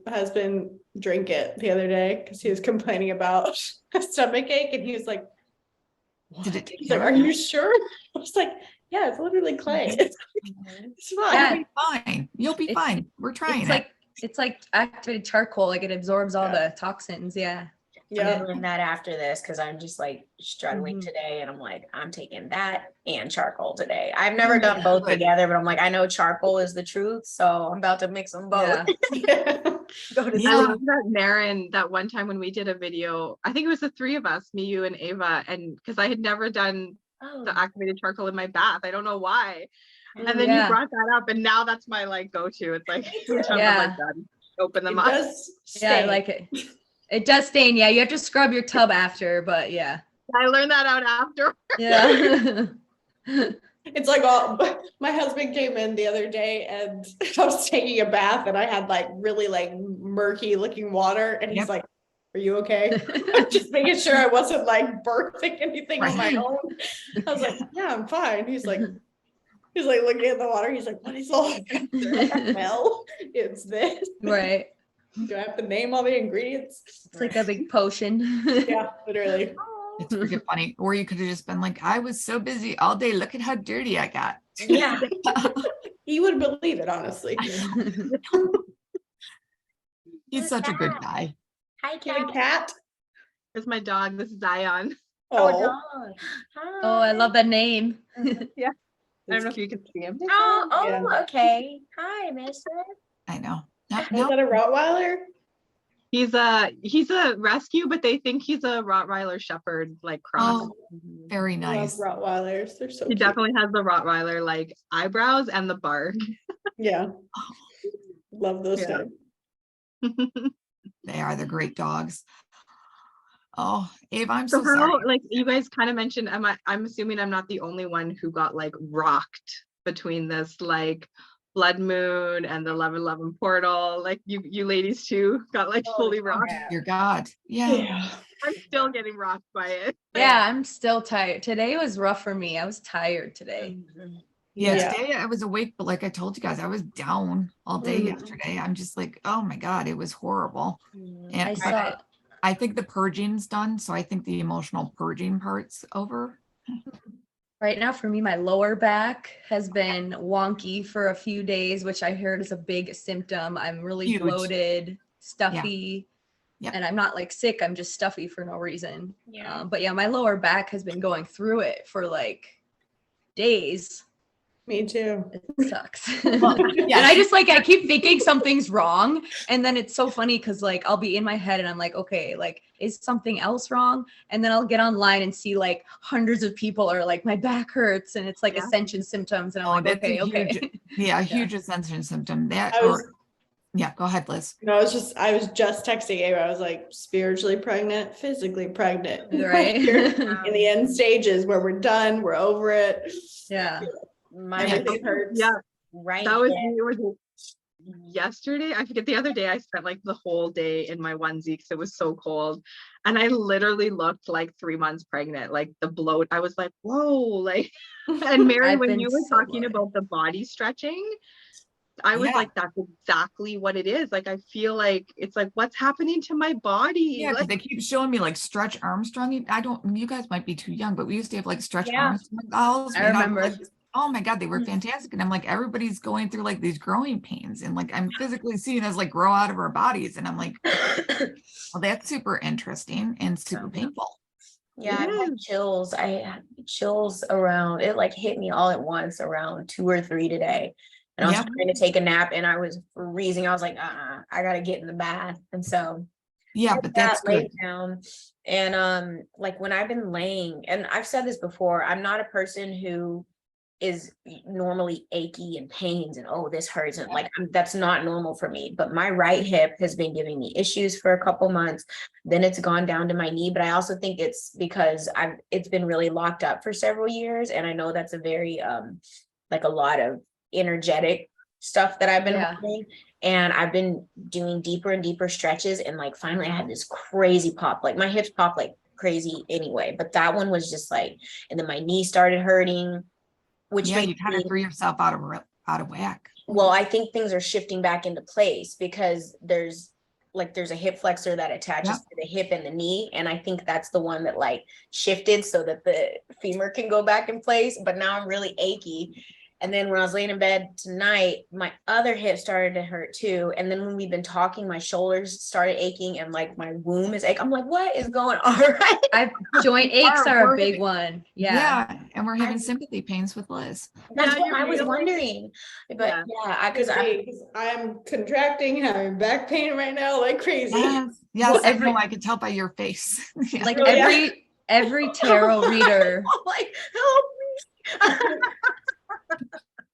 husband drink it the other day because he was complaining about a stomach ache, and he was like, Did "What?" it take He's like, care "Are of you sure?" I was like, "Yeah, it's literally clay. It's fine." Yeah. You'll be fine. You'll be It's- fine. We're trying It's like activated charcoal, like it absorbs all Yeah. the toxins. Yeah. I'm Yeah. doing that after this because I'm just like struggling Mhm. today, and I'm like, I'm taking that and charcoal today. I've never done Yeah, both good. together, but I'm like, I know charcoal is the truth, so I'm about to mix them both. Yeah. Go to Yeah. I sleep. love that Maren, that one time when we did a video, I think it was the three of us, me, you, and Ava, and because I had never done Oh, the activated charcoal in my bath. I don't know why. And then Yeah. you brought that up, and now that's my like go-to. It's like every time I'm Yeah. like done, open them It up. does Yeah, I stain. like it. It does stain. Yeah, you have to scrub your tub after, but yeah. I learned that out after. Yeah. It's like my husband came in the other day, and I was taking a bath, and I had like really like murky looking water, and he's Yep. like, "Are you okay?" I'm just making sure I wasn't like birthing anything on my Right. own. I was like, "Yeah, I'm fine." He's like looking at the water. He's like, "What is all that?" Well, it's this. Right. Do I have to name all the ingredients? It's like a big potion. Yeah, literally. It's freaking funny. Or you could have just been like, I was so busy all day. Look at how dirty I got. yeah. He would believe it, honestly. He's such a good guy. Hi, Get a cat. cat. This is my dog. This is Zion. Oh, Oh, dog. Oh, I love that name. I don't know if you can see him. Oh, Yeah. okay. Hi, mister. I know. Is that a Rottweiler? He's a rescue, but they think he's a Rottweiler Shepherd like cross. Oh, very I nice. love Rottweilers. They're so He cute. definitely has the Rottweiler like eyebrows and the bark. Yeah. Love those Yeah. things. They are the great dogs. Oh, Ava, I'm So so how, sorry. like you guys kind of mentioned, I'm assuming I'm not the only one who got like rocked between this like blood moon and the 11/11 portal. Like you ladies too got like fully rocked. Dear God. Yeah. Yeah. I'm still getting rocked by it. Yeah, I'm still tired. Today was rough for me. I was tired today. Yeah, Yeah. today I was awake, but like I told you guys, I was down all day yesterday. I'm just like, oh my God, it was horrible. I And saw. I think the purging's done, so I think the emotional purging part's over. Right now for me, my lower back has been wonky for a few days, which I heard is a big symptom. I'm really Huge. bloated, stuffy, Yep. and I'm not like sick. I'm just stuffy for no reason. Yeah. But yeah, my lower back has been going through it for like days. Me too. It sucks. Well, yeah. And I just like, I keep thinking something's wrong. And then it's so funny because like I'll be in my head and I'm like, okay, like is something else wrong? And then I'll get online and see like hundreds of people are like, my back hurts and it's like Yeah. ascension symptoms. And I'm Oh, like, that's a okay. huge, yeah, a huge ascension symptom. That I was, yeah, go ahead, Liz. no, I was just texting Ava. I was like, spiritually pregnant, physically pregnant. Right. You're in the end stages where we're done, we're over it. Yeah. My Everything hurts. Yeah, right. that was here. me. It was yesterday. I forget the other day. I spent like the whole day in my onesie because it was so cold, and I literally looked like 3 months pregnant. Like the bloat, I was like, whoa, like. And Mary, I've when been you were so talking bloated. about the body stretching, I was Yeah. like, that's exactly what it is. Like, I feel like it's like, what's happening to my body? Yeah, because Like, they keep showing me like Stretch Armstrong. I don't, you guys might be too young, but we used to have like Stretch Yeah. Armstrong dolls. I and was remember. like, oh my God, they were Mhm. fantastic. And I'm like, everybody's going through like these growing pains, and like I'm physically seeing us like grow out of our bodies. And I'm like, well, that's super interesting and super painful. Yeah, I've had chills. I had chills around, it like hit me all at once around 2 or 3 today. And I was Yep. trying to take a nap and I was freezing. I was like, I gotta get in the bath. And so Yeah, I but that's got laid good. down. And like when I've been laying, and I've said this before, I'm not a person who is normally achy and pains and oh this hurts and like that's not normal for me, but my right hip has been giving me issues for a couple months, then it's gone down to my knee, but I also think it's because it's been really locked up for several years, and I know that's a very like a lot of energetic stuff that I've been Yeah. holding, and I've been doing deeper and deeper stretches, and like finally I had this crazy pop, like my hips pop like crazy anyway, but that one was just like, and then my knee started hurting, which Yeah, made you kind of me, threw yourself out of whack. well, I think things are shifting back into place because there's a hip flexor that attaches Yep. to the hip and the knee, and I think that's the one that like shifted so that the femur can go back in place, but now I'm really achy. And then when I was laying in bed tonight, my other hip started to hurt too. And then when we've been talking, my shoulders started aching and like my womb is aching. I'm like, what is going on? Right? Joint aches are we're a big having- one. Yeah. And we're having sympathy pains with Liz. That's Yeah, what you're I was really- wondering. But yeah, because I'm contracting, having back pain right now, like crazy. Yes, Well, I know, I could tell by your face. Yeah. Like Oh, yeah. every tarot reader, I'm like, help me.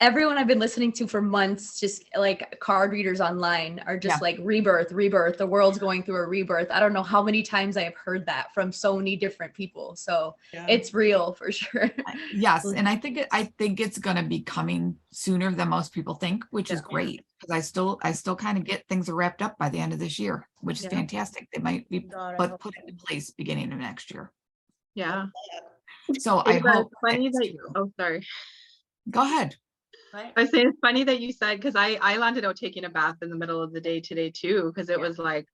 everyone I've been listening to for months, just like card readers online are just Yeah. like rebirth, the world's going through a rebirth. I don't know how many times I have heard that from so many different people. So Yeah. it's real for sure. Yes, and I think it's going to be coming sooner than most people think, which is Yeah. great, because I still kind of get things wrapped up by the end of this year, which is Yeah. fantastic. They might be God, I but hope put into place beginning of next year. yeah. So I Ava, hope. it's funny it's that true. oh, sorry. Go ahead. What? I was saying it's funny that you said, because I landed out taking a bath in the middle of the day today too, because it was like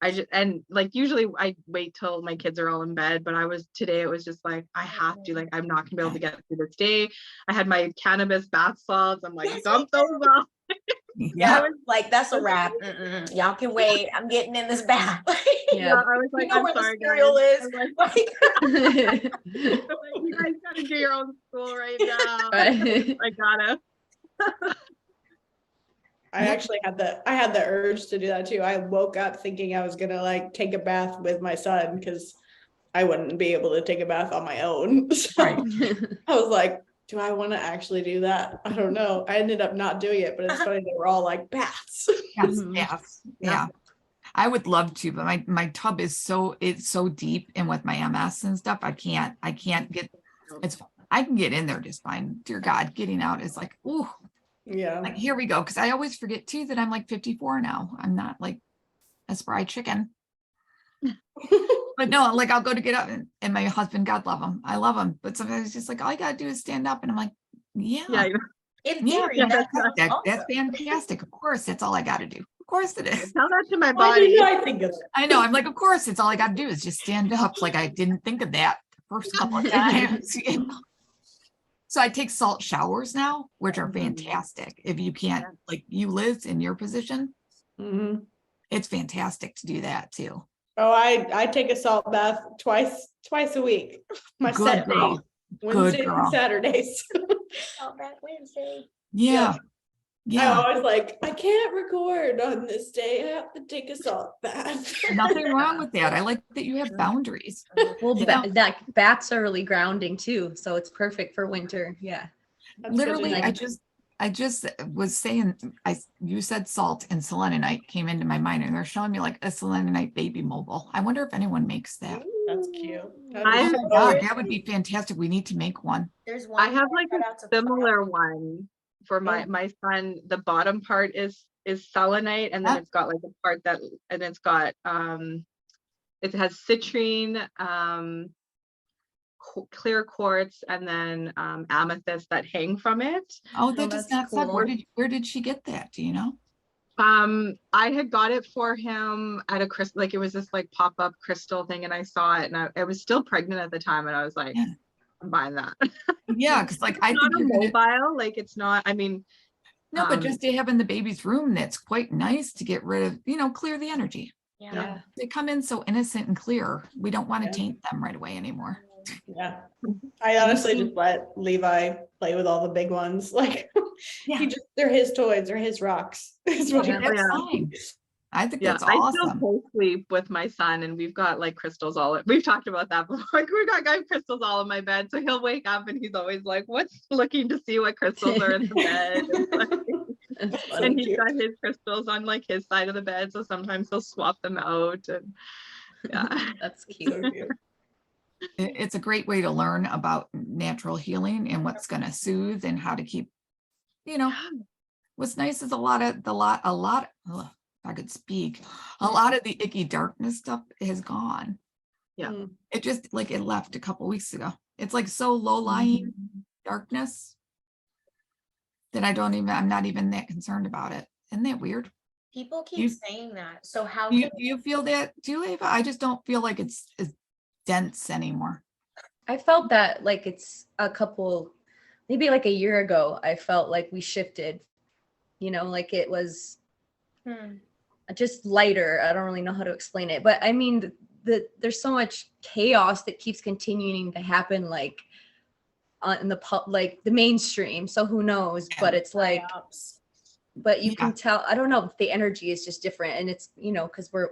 I just, and like usually I wait till my kids are all in bed, but today it was just like I have to, like I'm not gonna be able to get through this day. I had my cannabis bath salts. I'm like, Yes, dump those off. Yeah. Like that's a wrap. Y'all can wait. I'm getting in this bath. Yeah, I was like, You know I'm where the sorry, cereal guys. is. I'm like, Like, you guys gotta do your own school right now. Right. I gotta. I actually had the urge to do that too. I woke up thinking I was gonna like take a bath with my son because I wouldn't be able to take a bath on my own. So Right. I was like, do I want to actually do that? I don't know. I ended up not doing it, but it's funny they were all like baths. Yes, Mhm. yes, Yeah. yeah. I would love to, but my tub is it's so deep, and with my MS and stuff, I can't get I can get in there just fine. Dear God, getting out is like, ooh, Yeah. like here we go. Cause I always forget too that I'm like 54 now. I'm not like a spry chicken. But no, like I'll go to get up and my husband, God love him. I love him. But sometimes it's just like, all you gotta do is stand up. And I'm like, Yeah, in yeah, theory, that's that's awesome. fantastic. Of course, that's all I gotta do. Of course it is. tell that to my Why body. did I think of it? I know. I'm like, of course, it's all I gotta do is just stand up. Like I didn't think of that the first couple of times. You know? So I take salt showers now, which are Mhm. fantastic. If you can't, like you, Liz, in your position, Mhm. it's fantastic to do that too. Oh, I take a salt bath twice a week. My Good set girl. days, Good Wednesdays and girl. Saturdays. Oh, that Wednesday. Yeah. I Yeah. always like, I can't record on this day. I have to take a salt bath. Nothing wrong with that. I like that you have boundaries. Well, You know? that baths are really grounding too, so it's perfect for winter. Yeah. That's good to Literally, know. I just was saying, you said salt and selenite came into my mind, and they're showing me like a selenite baby mobile. I wonder if anyone makes that. That's cute. Oh I- my God, that would be fantastic. We need to make one. There's one. I have like cut a out to similar one for Oh. my son. The bottom part is selenite, and then Ah. it's got like a part that, and it's got it has citrine, clear quartz, and then amethyst that hang from it. Oh, that does that's not suck. cool. Where did she get that? Do you know? I had got it for him at a crystal, like it was this like pop-up crystal thing, and I saw it, and I was still pregnant at the time, and I was like, Yeah. I'm buying that. Yeah, because like I It's think not a you're gonna, mobile, like it's not, I mean, no, but just to have in the baby's room, that's quite nice to get rid of, clear the energy. Yeah. They come in so innocent and clear. We don't want to Yeah. taint them right away anymore. Yeah. I honestly just let Levi play with all the big ones. Like Yeah. they're his toys, they're his rocks. Is what he That's does. fine. I think yeah, that's I awesome. still co-sleep with my son, and we've got like crystals we've talked about that before. Like we got crystals all in my bed, so he'll wake up and he's always like, what's looking to see what crystals are in the bed. And he's got his crystals on like his side of the bed, so sometimes he'll swap them out. And yeah. That's cute. So cute. It's a great way to learn about natural healing and what's going to soothe and how to keep, what's nice is a lot, ugh, if I could speak, a lot of the icky darkness stuff is gone. Yeah. Mm. It just like it left a couple weeks ago. It's like so low lying darkness that I'm not even that concerned about it. Isn't that weird? People keep You- saying that. So how Do can you feel that too, Ava? I just don't feel like it's as dense anymore. I felt that like it's maybe like a year ago, I felt like we shifted, like it was just lighter. I don't really know how to explain it, but I mean, there's so much chaos that keeps continuing to happen, like in the mainstream. So who knows? But it's like, but you can tell. I don't know. The energy is just different, and it's because we're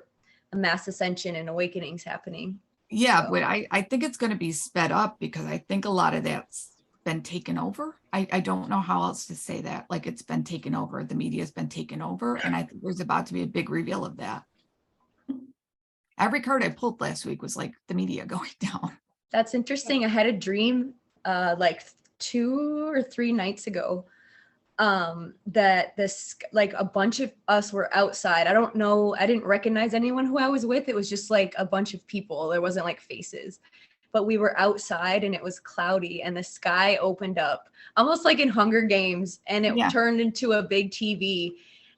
a mass ascension and awakenings happening. Yeah, So- but I think it's going to be sped up because I think a lot of that's been taken over. I don't know how else to say that. Like it's been taken over. The media's been taken over. And I think there's about to be a big reveal of that. Every card I pulled last week was like the media going down. That's interesting. I had a dream like 2 or 3 nights ago that this like a bunch of us were outside. I don't know. I didn't recognize anyone who I was with. It was just like a bunch of people. There wasn't like faces, but we were outside and it was cloudy and the sky opened up almost like in Hunger Games, and it turned into a big TV,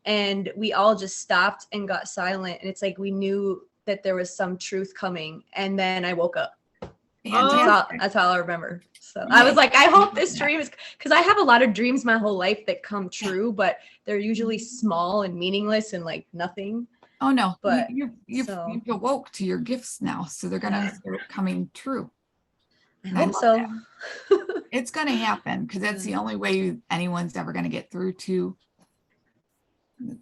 and we all just stopped and got silent. And it's like we knew that there was some truth coming, and then I woke up. That's all I remember. So I was like, I hope this dream is, because I have a lot of dreams my whole life that come true, but they're usually small and meaningless and like nothing. Oh no, But you've awoke to your gifts now, so they're gonna start coming true. I hope so. It's gonna happen because that's the only way anyone's ever gonna get through to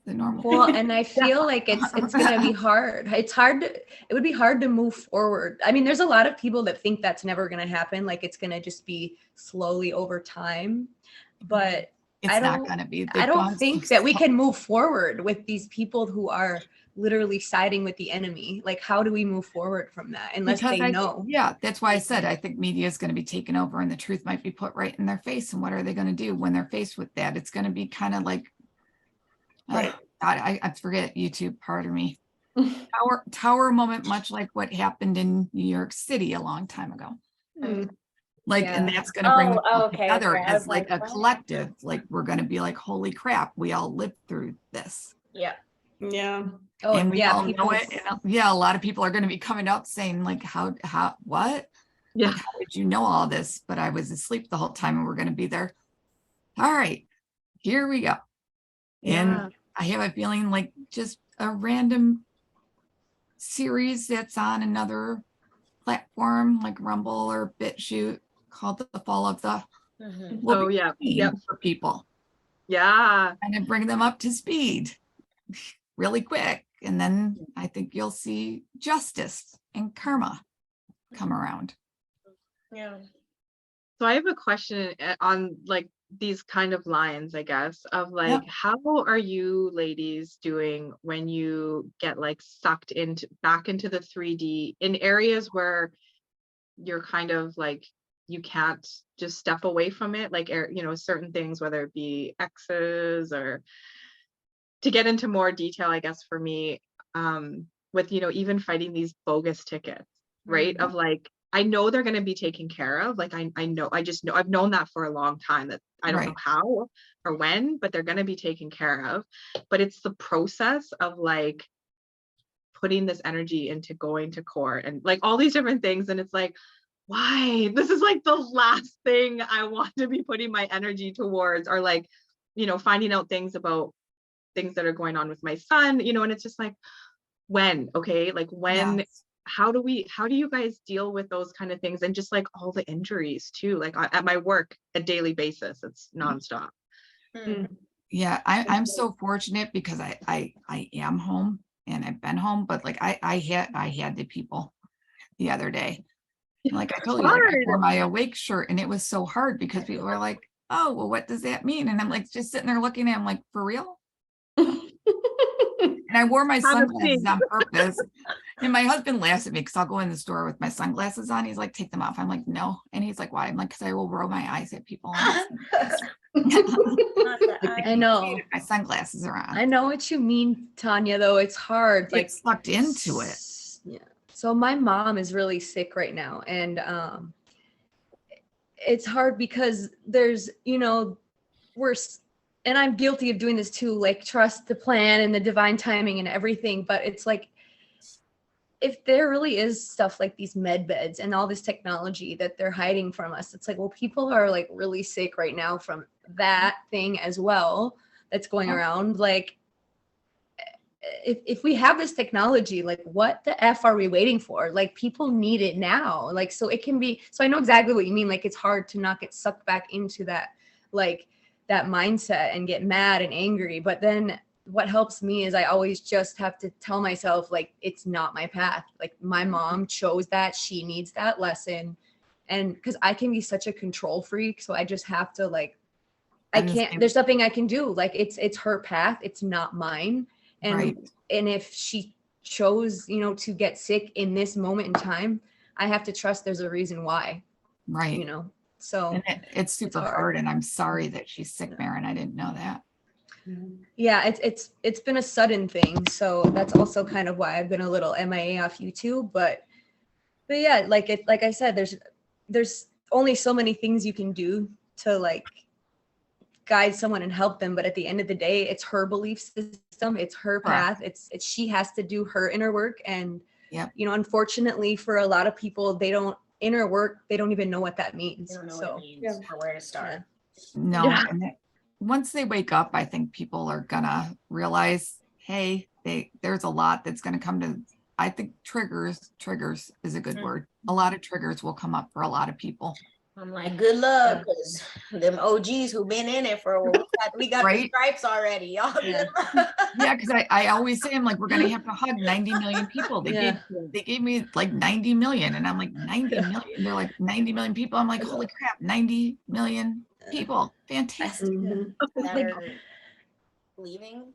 the normal. Well, and I feel like it's gonna be hard. It would be hard to move forward. I mean, there's a lot of people that think that's never gonna happen. Like it's gonna just be slowly over time. But it's not gonna be. I don't think that we can move forward with these people who are literally siding with the enemy. Like, how do we move forward from that unless they know? Yeah, that's why I said I think media is going to be taken over and the truth might be put right in their face. And what are they going to do when they're faced with that? It's going to be kind of like, right. God, I forget YouTube, pardon me. Tower moment, much like what happened in New York City a long time ago. Like, and that's going to bring them together as like a collective. Like, we're going to be like, holy crap, we all lived through this. Yeah. Yeah. Oh, and we all know it. And, a lot of people are going to be coming up saying like, how, what? Yeah. How did you know all this? But I was asleep the whole time and we're going to be there. All right, here we go. Yeah. And I have a feeling like just a random series that's on another platform like Rumble or BitChute called The Fall of the Mhm. will Oh be yeah. key Yep. for people Yeah. and then bring them up to speed really quick. And then I think you'll see justice and karma come around. Yeah. So I have a question on like these kind of lines, I guess, of like, how are you ladies doing when you get like sucked into back into the 3D in areas where you're kind of like, you can't just step away from it, like, you know, certain things, whether it be exes or to get into more detail, I guess, for me, with, you know, even fighting these bogus tickets, right? Of like, I know they're going to be taken care of. Like, I know, I just know, I've known that for a long time that I don't know how or when, but they're going to be taken care of. But it's the process of like putting this energy into going to court and like all these different things. And it's like, why? This is like the last thing I want to be putting my energy towards, or like, you know, finding out things about things that are going on with my son, you know, and it's just like, when, okay, like when, how do you guys deal with those kind of things? And just like all the injuries too, like at my work, a daily basis, it's nonstop. Yeah, I'm so fortunate because I am home and I've been home, but like I had the people the other day. Like I told you, like I wore my awake shirt and it was so hard because people were like, oh, well, what does that mean? And I'm like just sitting there looking at him like, for real? And I wore my sunglasses on purpose. And my husband laughs at me because I'll go in the store with my sunglasses on. He's like, take them off. I'm like, no. And he's like, why? I'm like, because I will roll my eyes at people. I know. My sunglasses are on. I know what you mean, Tanya, though. It's hard. Like sucked into it. Yeah. So my mom is really sick right now. And it's hard because there's, you know, and I'm guilty of doing this too, like trust the plan and the divine timing and everything. But it's like, if there really is stuff like these med beds and all this technology that they're hiding from us, it's like, well, people are like really sick right now from that thing as well that's going around. Like, if we have this technology, like what the F are we waiting for? Like people need it now. Like, so it can be, so I know exactly what you mean. Like, it's hard to not get sucked back into that, like that mindset and get mad and angry. But then what helps me is I always just have to tell myself, like, it's not my path. Like my mom chose that, she needs that lesson. And because I can be such a control freak. So I just have to like, I can't, there's nothing I can do. Like it's her path. It's not mine. And, and if she chose, you know, to get sick in this moment in time, I have to trust there's a reason why, you know? So and it's super hard. And I'm sorry that she's sick, Maren. I didn't know that. Yeah, it's been a sudden thing. So that's also kind of why I've been a little MIA off YouTube, but yeah, like I said, there's only so many things you can do to like guide someone and help them. But at the end of the day, it's her belief system. It's her path. It's she has to do her inner work. And, you know, unfortunately for a lot of people, they don't inner work. They don't even know what that means. They don't know what it means or where to start. No. And once they wake up, I think people are gonna realize, hey, there's a lot that's gonna come to, I think triggers is a good word. A lot of triggers will come up for a lot of people. I'm like, good luck, because them OGs who've been in it for a while, we got the stripes already, y'all. Yeah, because I always say, I'm like, we're gonna have to hug 90 million people. They gave me like 90 million, and I'm like, 90 million. They're like 90 million people. I'm like, holy crap, 90 million people. Fantastic. That are leaving.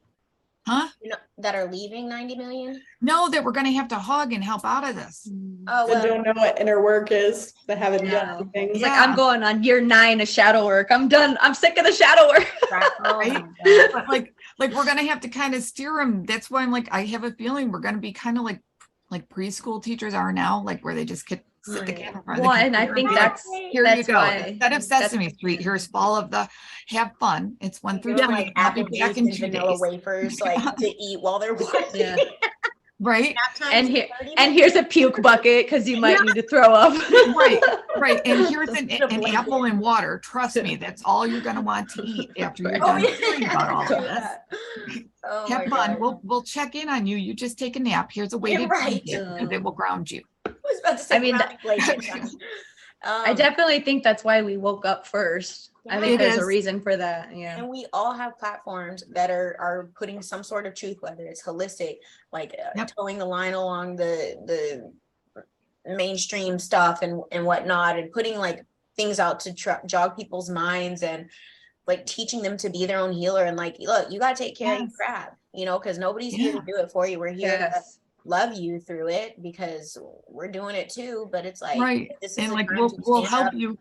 Huh? You know, that are leaving 90 million? No, that we're gonna have to hug and help out of this. Oh, well, I don't know what inner work is. They haven't done anything. It's like, I'm going on year 9 of shadow work. I'm done. I'm sick of the shadow work. Right? But like we're gonna have to kind of steer them. That's why I'm like, I have a feeling we're gonna be kind of like preschool teachers are now, like where they just sit the camera in front of the computer. And I think that's here you go. Instead of Sesame Street, here's fall of the have fun. It's 1 through 20. Like apple juice and vanilla wafers, like to eat while they're watching. Right. And here's a puke bucket because you might need to throw up. Right. And here's an apple and water. Trust me, that's all you're going to want to eat after you're done hearing about all of this. Have fun. We'll check in on you. You just take a nap. Here's a weighted blanket because it will ground you. I was about to say, I mean, blanket. I definitely think that's why we woke up first. I think there's a reason for that. Yeah. And we all have platforms that are putting some sort of truth, whether it's holistic, like towing the line along the mainstream stuff and whatnot, and putting like things out to jog people's minds and like teaching them to be their own healer. And like, look, you got to take care of your crap, you know, because nobody's here to do it for you. We're here to love you through it because we're doing it too. But it's like, this is and like we'll help you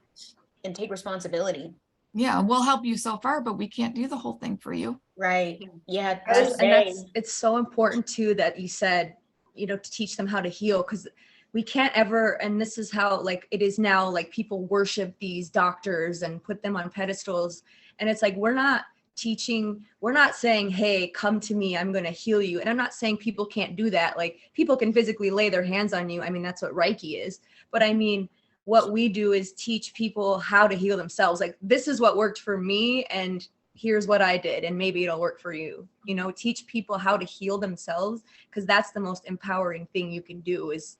and take responsibility. Yeah, we'll help you so far, but we can't do the whole thing for you. Right. Yeah. It's so important too that you said, you know, to teach them how to heal, because we can't ever, and this is how like it is now, like people worship these doctors and put them on pedestals. And it's like, we're not saying, hey, come to me, I'm going to heal you. And I'm not saying people can't do that. Like people can physically lay their hands on you. I mean, that's what Reiki is. But I mean, what we do is teach people how to heal themselves. Like, this is what worked for me, and here's what I did, and maybe it'll work for you. You know, teach people how to heal themselves, because that's the most empowering thing you can do, is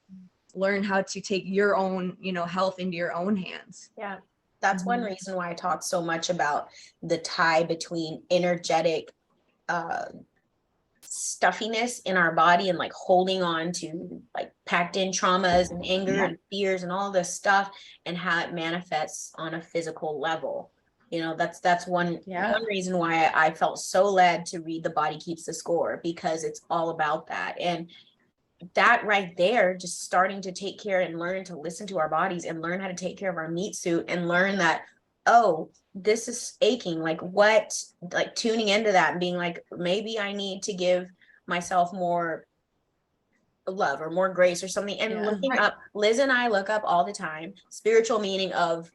learn how to take your own, you know, health into your own hands. Yeah. That's one reason why I talk so much about the tie between energetic stuffiness in our body and like holding on to like packed in traumas and anger and fears and all this stuff, and how it manifests on a physical level. You know, that's one reason why I felt so led to read The Body Keeps the Score, because it's all about that. And that right there, just starting to take care and learn to listen to our bodies and learn how to take care of our meat suit and learn that, oh, this is aching, like what, like tuning into that and being like, maybe I need to give myself more love or more grace or something. And looking up, Liz and I look up all the time, spiritual meaning of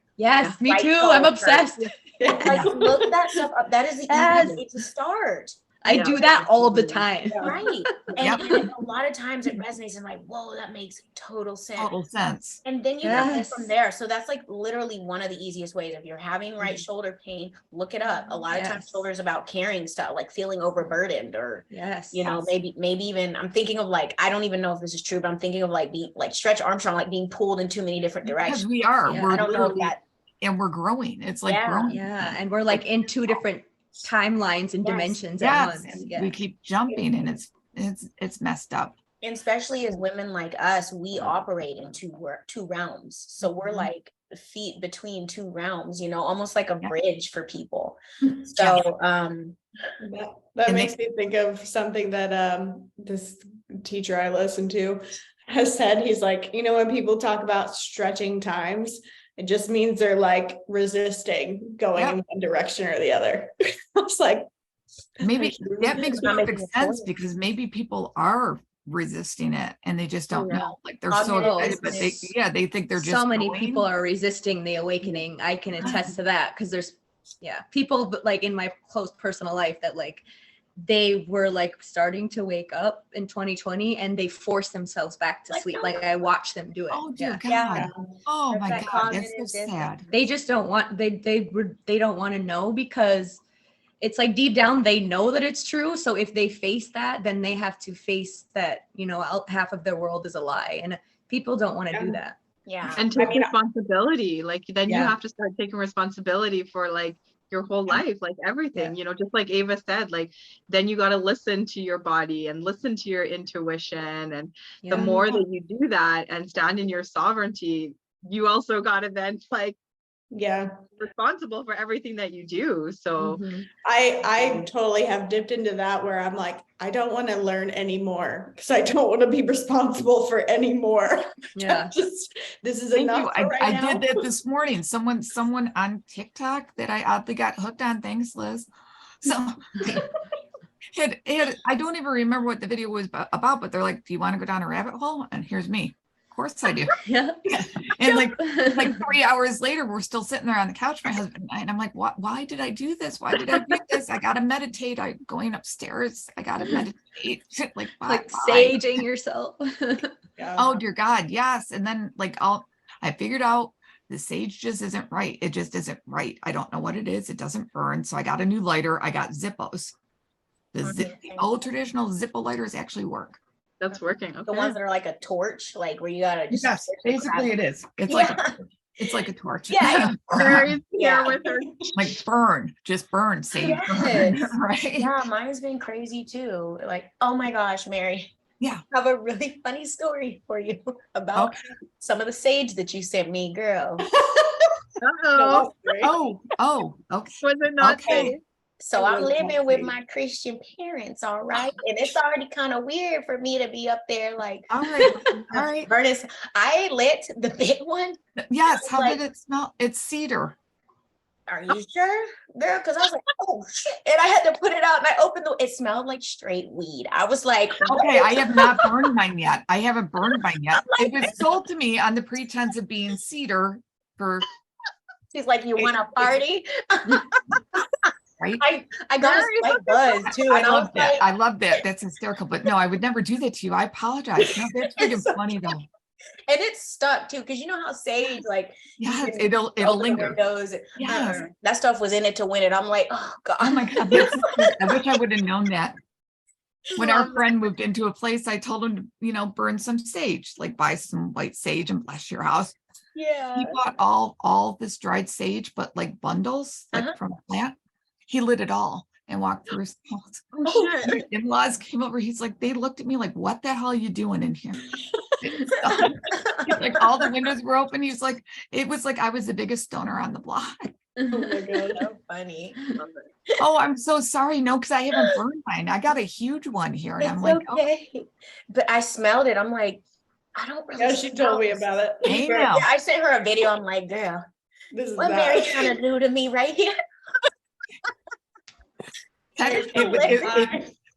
me too. I'm obsessed. Like, look that stuff up. That is the easiest way to start. I do that all the time. Right. And a lot of times it resonates and like, whoa, that makes total sense. And then you can go from there. So that's like literally one of the easiest ways. If you're having right shoulder pain, look it up. A lot of times shoulders about carrying stuff, like feeling overburdened, or you know, maybe even I'm thinking of like, I don't even know if this is true, but I'm thinking of like being like Stretch Armstrong, like being pulled in too many different directions. Because we are. Yeah, I don't know if that. And we're growing. It's like growing. Yeah. And we're like in two different timelines and dimensions at once. We keep jumping, and it's messed up. And especially as women like us, we operate in two realms. So we're like feet between two realms, you know, almost like a bridge for people. So that makes me think of something that this teacher I listened to has said. He's like, you know, when people talk about stretching times, it just means they're like resisting going in one direction or the other. I was like, maybe that makes perfect sense, because maybe people are resisting it and they just don't know. Like they're so excited, but they think they're just so many people are resisting the awakening. I can attest to that, because there's people like in my close personal life that like they were like starting to wake up in 2020 and they forced themselves back to sleep. Like I watched them do it. Oh dear God. Oh my God. That's so sad. They just don't want, they don't want to know, because it's like deep down, they know that it's true. So if they face that, then they have to face that, you know, half of their world is a lie, and people don't want to do that. Yeah. And take responsibility. Like then you have to start taking responsibility for like your whole life, like everything, you know, just like Ava said, like then you got to listen to your body and listen to your intuition. And the more that you do that and stand in your sovereignty, you also got to then like responsible for everything that you do. So I totally have dipped into that, where I'm like, I don't want to learn anymore, because I don't want to be responsible for any more. This is enough. I did that this morning. Someone on TikTok that I oddly got hooked on. Thanks, Liz. So I don't even remember what the video was about, but they're like, do you want to go down a rabbit hole? And here's me. course I do. Yeah. And like 3 hours later, we're still sitting there on the couch, my husband and I, and I'm like, why did I do this? Why did I do this? I gotta meditate. I'm going upstairs. I gotta meditate. Like, Like why? saging yourself. Yeah. Oh dear God, yes. And then like I figured out the sage just isn't right. It just isn't right. I don't know what it is. It doesn't burn. So I got a new lighter. I got Zippos. The old traditional Zippo lighters actually work. That's working. The Okay. ones that are like a torch, like where you gotta just Yes, torch the basically crap. it is. It's Yeah. like a torch. Yeah. Mary's Yeah. here with her. Like burn, just burn, sage burn, Yes. right? Yeah, mine's been crazy too. Like, oh my gosh, Mary. Yeah. I have a really funny story for you about Okay. some of the sage that you sent me, girl. Uh-oh. Okay. Was it not Okay. safe? So It I'm was living not with safe. my Christian parents, all right? And it's already kind of weird for me to be up there like All right. All right. burning. I lit the big one. Yes. How Like- did it smell? It's cedar. Are you sure, girl? Because I was like, oh shit. And I had to put it out and I opened it smelled like straight weed. I was like, Okay. I have not burned mine yet. I haven't burned mine yet. It was sold to me on the pretense of being cedar for, she's like, you want a party? right? I got a Mary, slight buzz too. I And I was love that. like, I love that. That's hysterical. But no, I would never do that to you. I apologize. No, that's freaking It's funny though. and it stuck too, because you know how sage, like, you Yes, can it'll open the linger. windows. Yes. That stuff was in it to win it. I'm like, oh god. Oh my God. I wish I would have known that. When our Love friend moved into a place, I told him to, burn some sage, like buy some white sage and bless your house. Yeah. He bought all this dried sage, but like bundles, like from a plant. He lit it all and walked through his house. Oh, shit. My in-laws came over. He's like, they looked at me like, what the hell are you doing in here? He's like, all the windows were open. He's like, it was like I was the biggest stoner on the block. Oh my god. So funny. Love it. Oh, I'm so sorry. No, because I haven't burned mine. I got a huge one here. And It's I'm like, oh, okay. But I smelled it. I'm like, I don't really Yeah, she told me smell about it. Hey, this. Girl, now. yeah, I sent her a video. I'm like, girl, This is what bad. Mary trying to do to me right here?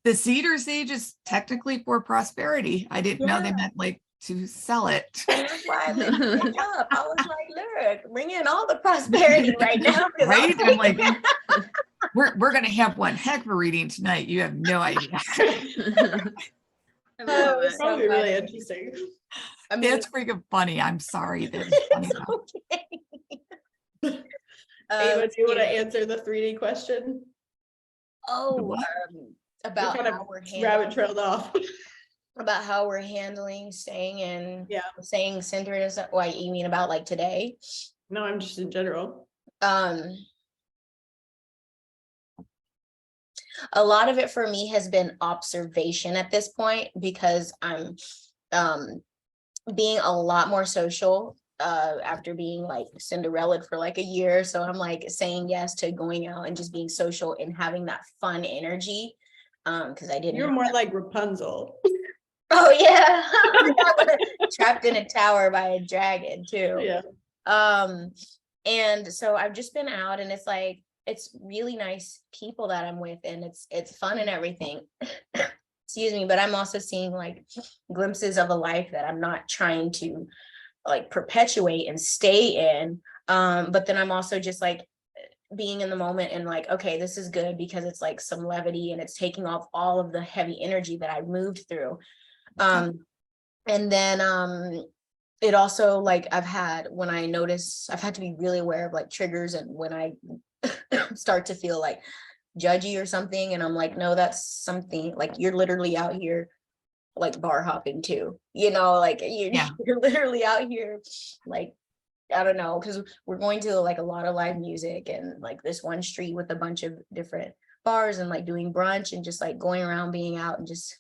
The cedar sage is technically for prosperity. I didn't know they Yeah. meant like to sell it. And that's why I lit it up. I was like, look, bring in all the prosperity right now. 'cause Right? I'm like, we're gonna have one heck of a reading tonight. You have no idea. I Oh, love it's it. so Probably really funny. interesting. I mean, That's freaking funny. I'm sorry. That is funny. it's though. okay. Ava, do you want to yeah. answer the 3D question? Oh, what? about kind of how we're Rabbit handling, trailed off. about how we're handling staying in, Yeah. staying centered and stuff. What you mean about like today? No, I'm just in general. A lot of it for me has been observation at this point because I'm being a lot more social after being like Cinderella for like a year. So I'm like saying yes to going out and just being social and having that fun energy. Because I didn't. You're more like Rapunzel. Oh yeah. Trapped in a tower by a dragon too. Yeah. And so I've just been out and it's like it's really nice people that I'm with and it's fun and everything. Excuse me, but I'm also seeing like glimpses of a life that I'm not trying to like perpetuate and stay in. But then I'm also just like being in the moment and like, okay, this is good because it's like some levity and it's taking off all of the heavy energy that I moved through. And then it also like I've had to be really aware of like triggers and when I start to feel like judgy or something and I'm like, no, that's something like you're literally out here like bar hopping too, like you're literally out here like I don't know, because we're going to like a lot of live music and like this one street with a bunch of different bars and like doing brunch and just like going around being out and just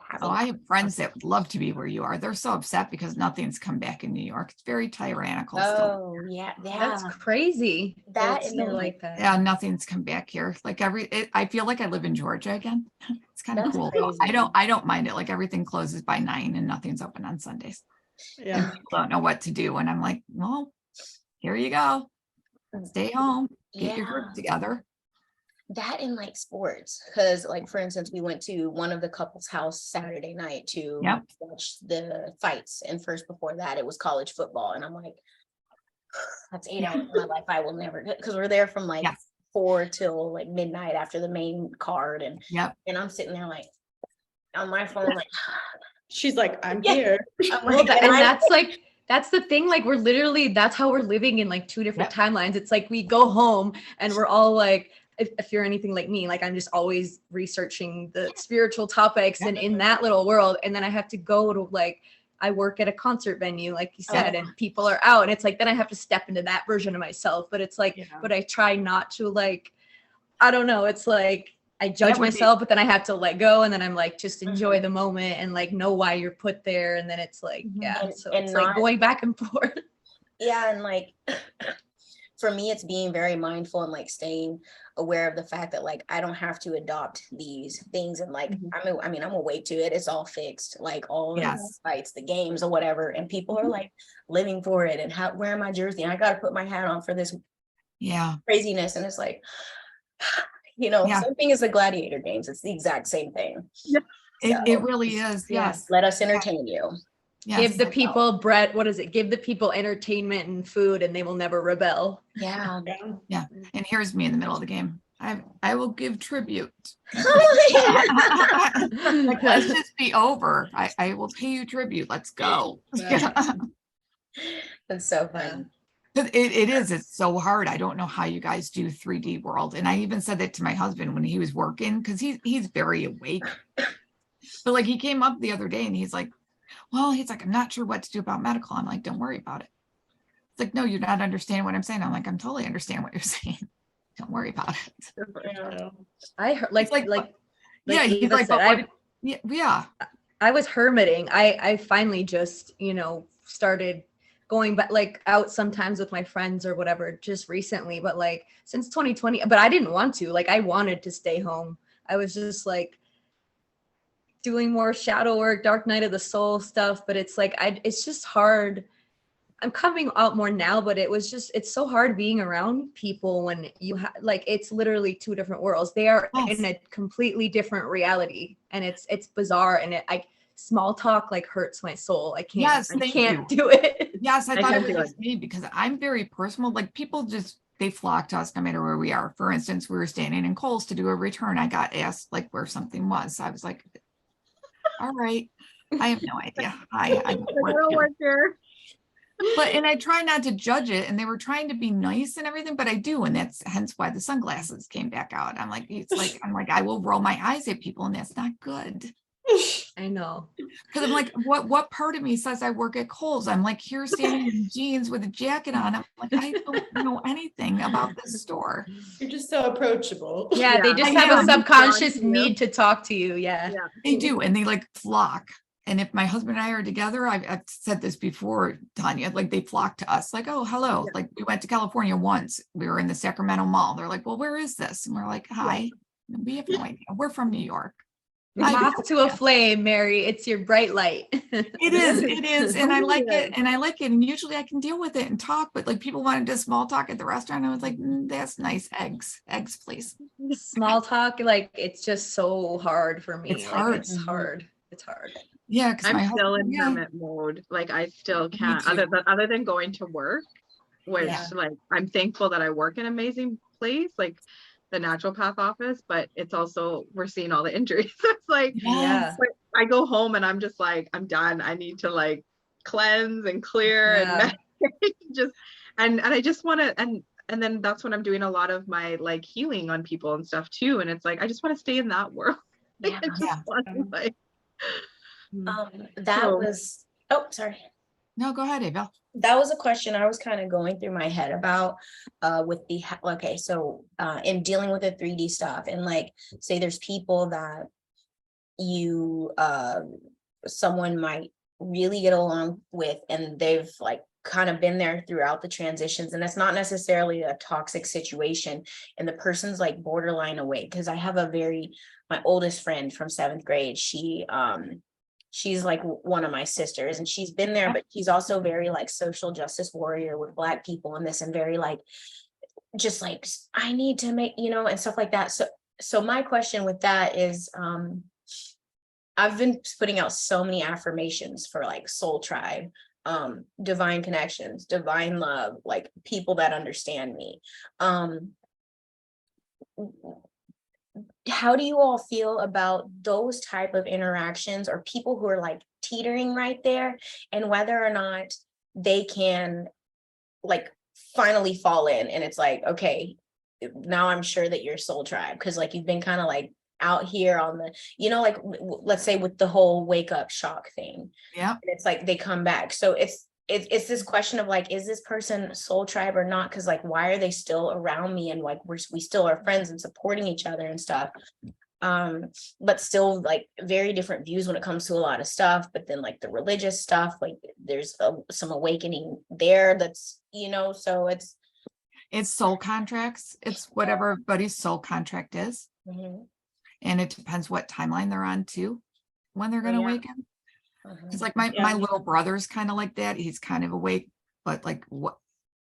having. Oh, I have friends that would love to be where you are. They're so upset because nothing's come back in New York. It's very tyrannical still. Oh yeah, That's crazy. That It's and then, like that. Yeah, nothing's come back here. Like I feel like I live in Georgia again. It's kind of That's cool. crazy. I don't mind it. Like everything closes by 9 and nothing's open on Sundays. Yeah. People don't know what to do. And I'm like, well, here you go. Stay home. Get your group together. That in like sports, because like for instance, we went to one of the couple's house Saturday night to Yep. watch the fights, and first before that it was college football, and I'm like, that's 8 hours of my life I will never get, because we're there from like Yes. 4 till like midnight after the main card, and Yep. I'm sitting there like on my phone like She's like, I'm Yeah. here. I'm Well, like, and and I- that's like, that's the thing. Like, we're literally, that's how we're living in like 2 different timelines. It's like we go home and we're all like, if you're anything like me, like I'm just always researching the spiritual topics and in that little world. And then I have to go to like, I work at a concert venue, like you said, and people are out. And it's like, then I have to step into that version of myself. But it's like, but I try not to like, I don't know. It's like, I judge myself, but then I have to let go. And then I'm like, just enjoy the moment and like know why you're put there. And then it's like, so and it's like going back and forth. yeah, and like for me it's being very mindful and like staying aware of the fact that like I don't have to adopt these things, and like I'm awake to it, it's all fixed, like all the fights, the games or whatever, and people are like living for it and wearing my jersey, and I got to put my hat on for this craziness, and it's like same thing as the gladiator games, it's the exact same thing. It really is. Yes. Let us entertain you. Yes. Give the people bread. What is it? Give the people entertainment and food, and they will never rebel. Yeah. And here's me in the middle of the game. I will give tribute. Like, let's just be over. I will pay you tribute. Let's go. That's so fun. It is. It's so hard. I don't know how you guys do 3D world. And I even said that to my husband when he was working, because he's very awake. But like he came up the other day and he's like, I'm not sure what to do about medical. I'm like, don't worry about it. It's like, no, you're not understanding what I'm saying. I'm like, I'm totally understand what you're saying. Don't worry about it. I heard He's he's like, I was hermiting. I finally just, started going back like out sometimes with my friends or whatever just recently, but like since 2020, but I didn't want to, like I wanted to stay home. I was just like doing more shadow work, dark night of the soul stuff, but it's like it's just hard. I'm coming out more now, but it's so hard being around people when you like it's literally 2 different worlds. They are in a completely different reality, and it's bizarre, and small talk like hurts my soul. I can't do it. Yes, I thought it was me because I'm very personal. Like people they flock to us no matter where we are. For instance, we were standing in Kohl's to do a return. I got asked like where something was. So I was like, all right, I have no idea. I don't work here. And I try not to judge it, and they were trying to be nice and everything, but I do, and that's hence why the sunglasses came back out. I'm like, I will roll my eyes at people, and that's not good. I know, because I'm like, what part of me says I work at Kohl's? I'm like here standing in jeans with a jacket on. I'm like, I don't know anything about this store. You're just so approachable. Yeah, they just have a subconscious need to talk to you. Yeah, they do, and they like flock. And if my husband and I are together, I've said this before, Tanya, like they flock to us, like, oh, hello. Like we went to California once. We were in the Sacramento Mall. They're like, well, where is this? And we're like, hi. We have no idea. We're from New York. Moth to a flame, Mary. It's your bright light. It is. And I like it. And usually I can deal with it and talk, but like people wanted to small talk at the restaurant. I was like, that's nice. Eggs, please. Small talk, like it's just so hard for me. It's hard. It's hard. Yeah, because I'm still in hermit mode. Like I still can't, other than going to work, which like I'm thankful that I work in an amazing place, like the naturopath office, but it's also we're seeing all the injuries. It's like I go home and I'm just like, I'm done. I need to like cleanse and clear and just and I just want to and then that's when I'm doing a lot of my like healing on people and stuff too. And it's like I just want to stay in that world. Sorry. No, go ahead, Ava. That was a question I was kind of going through my head about with in dealing with the 3D stuff, and like say there's people that you someone might really get along with, and they've like kind of been there throughout the transitions, and it's not necessarily a toxic situation, and the person's like borderline away, because I have my oldest friend from 7th grade, she's like one of my sisters, and she's been there, but she's also very like social justice warrior with Black people and this, and very like just like, I need to make, and stuff like that. So my question with that is, I've been putting out so many affirmations for like soul tribe, divine connections, divine love, like people that understand me. How do you all feel about those type of interactions, or people who are like teetering right there, and whether or not they can like finally fall in, and it's like, okay, now I'm sure that you're soul tribe, because like you've been kind of like out here on the, like let's say with the whole wake up shock thing. Yeah. And it's like they come back. So it's this question of like, is this person soul tribe or not? Because like, why are they still around me? And like we still are friends and supporting each other and stuff. But still like very different views when it comes to a lot of stuff. But then like the religious stuff, like there's some awakening there that's, so it's soul contracts. It's whatever everybody's soul contract is. And it depends what timeline they're on too, when they're going to awaken. It's like my little brother's kind of like that. He's kind of awake, but like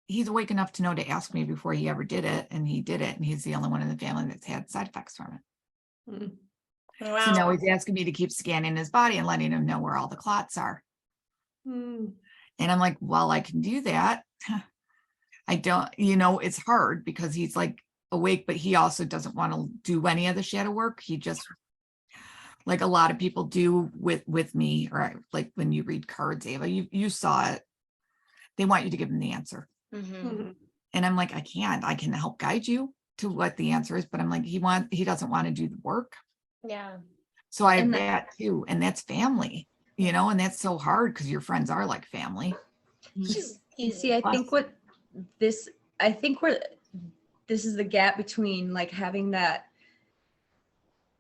he's awake enough to know to ask me before he ever did it. And he did it. And he's the only one in the family that's had side effects from it. Wow. So now he's asking me to keep scanning his body and letting him know where all the clots are. And I'm like, well, I can do that. I don't, it's hard because he's like awake, but he also doesn't want to do any of the shadow work. He just, like a lot of people do with me, or like when you read cards, Ava, you saw it. They want you to give them the answer. And I'm like, I can help guide you to what the answer is, but I'm like, he doesn't want to do the work. Yeah. So I have that too. And that's family, and that's so hard because your friends are like family. See, I think this is the gap between like having that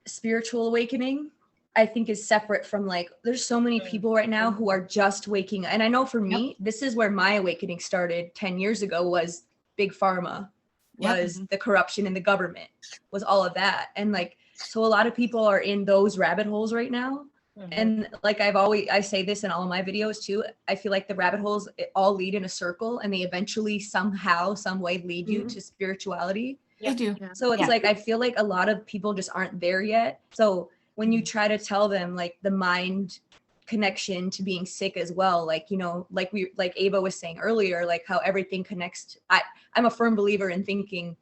spiritual awakening, I think is separate from like, there's so many people right now who are just waking. And I know for me, this is where my awakening started 10 years ago, was big pharma, was the corruption in the government, was all of that. And like, so a lot of people are in those rabbit holes right now. And like I say this in all of my videos too, I feel like the rabbit holes all lead in a circle, and they eventually somehow, some way lead you to spirituality. They do. So it's like, I feel like a lot of people just aren't there yet. So when you try to tell them like the mind connection to being sick as well, like, like Ava was saying earlier, like how everything connects. I'm a firm believer in thinking,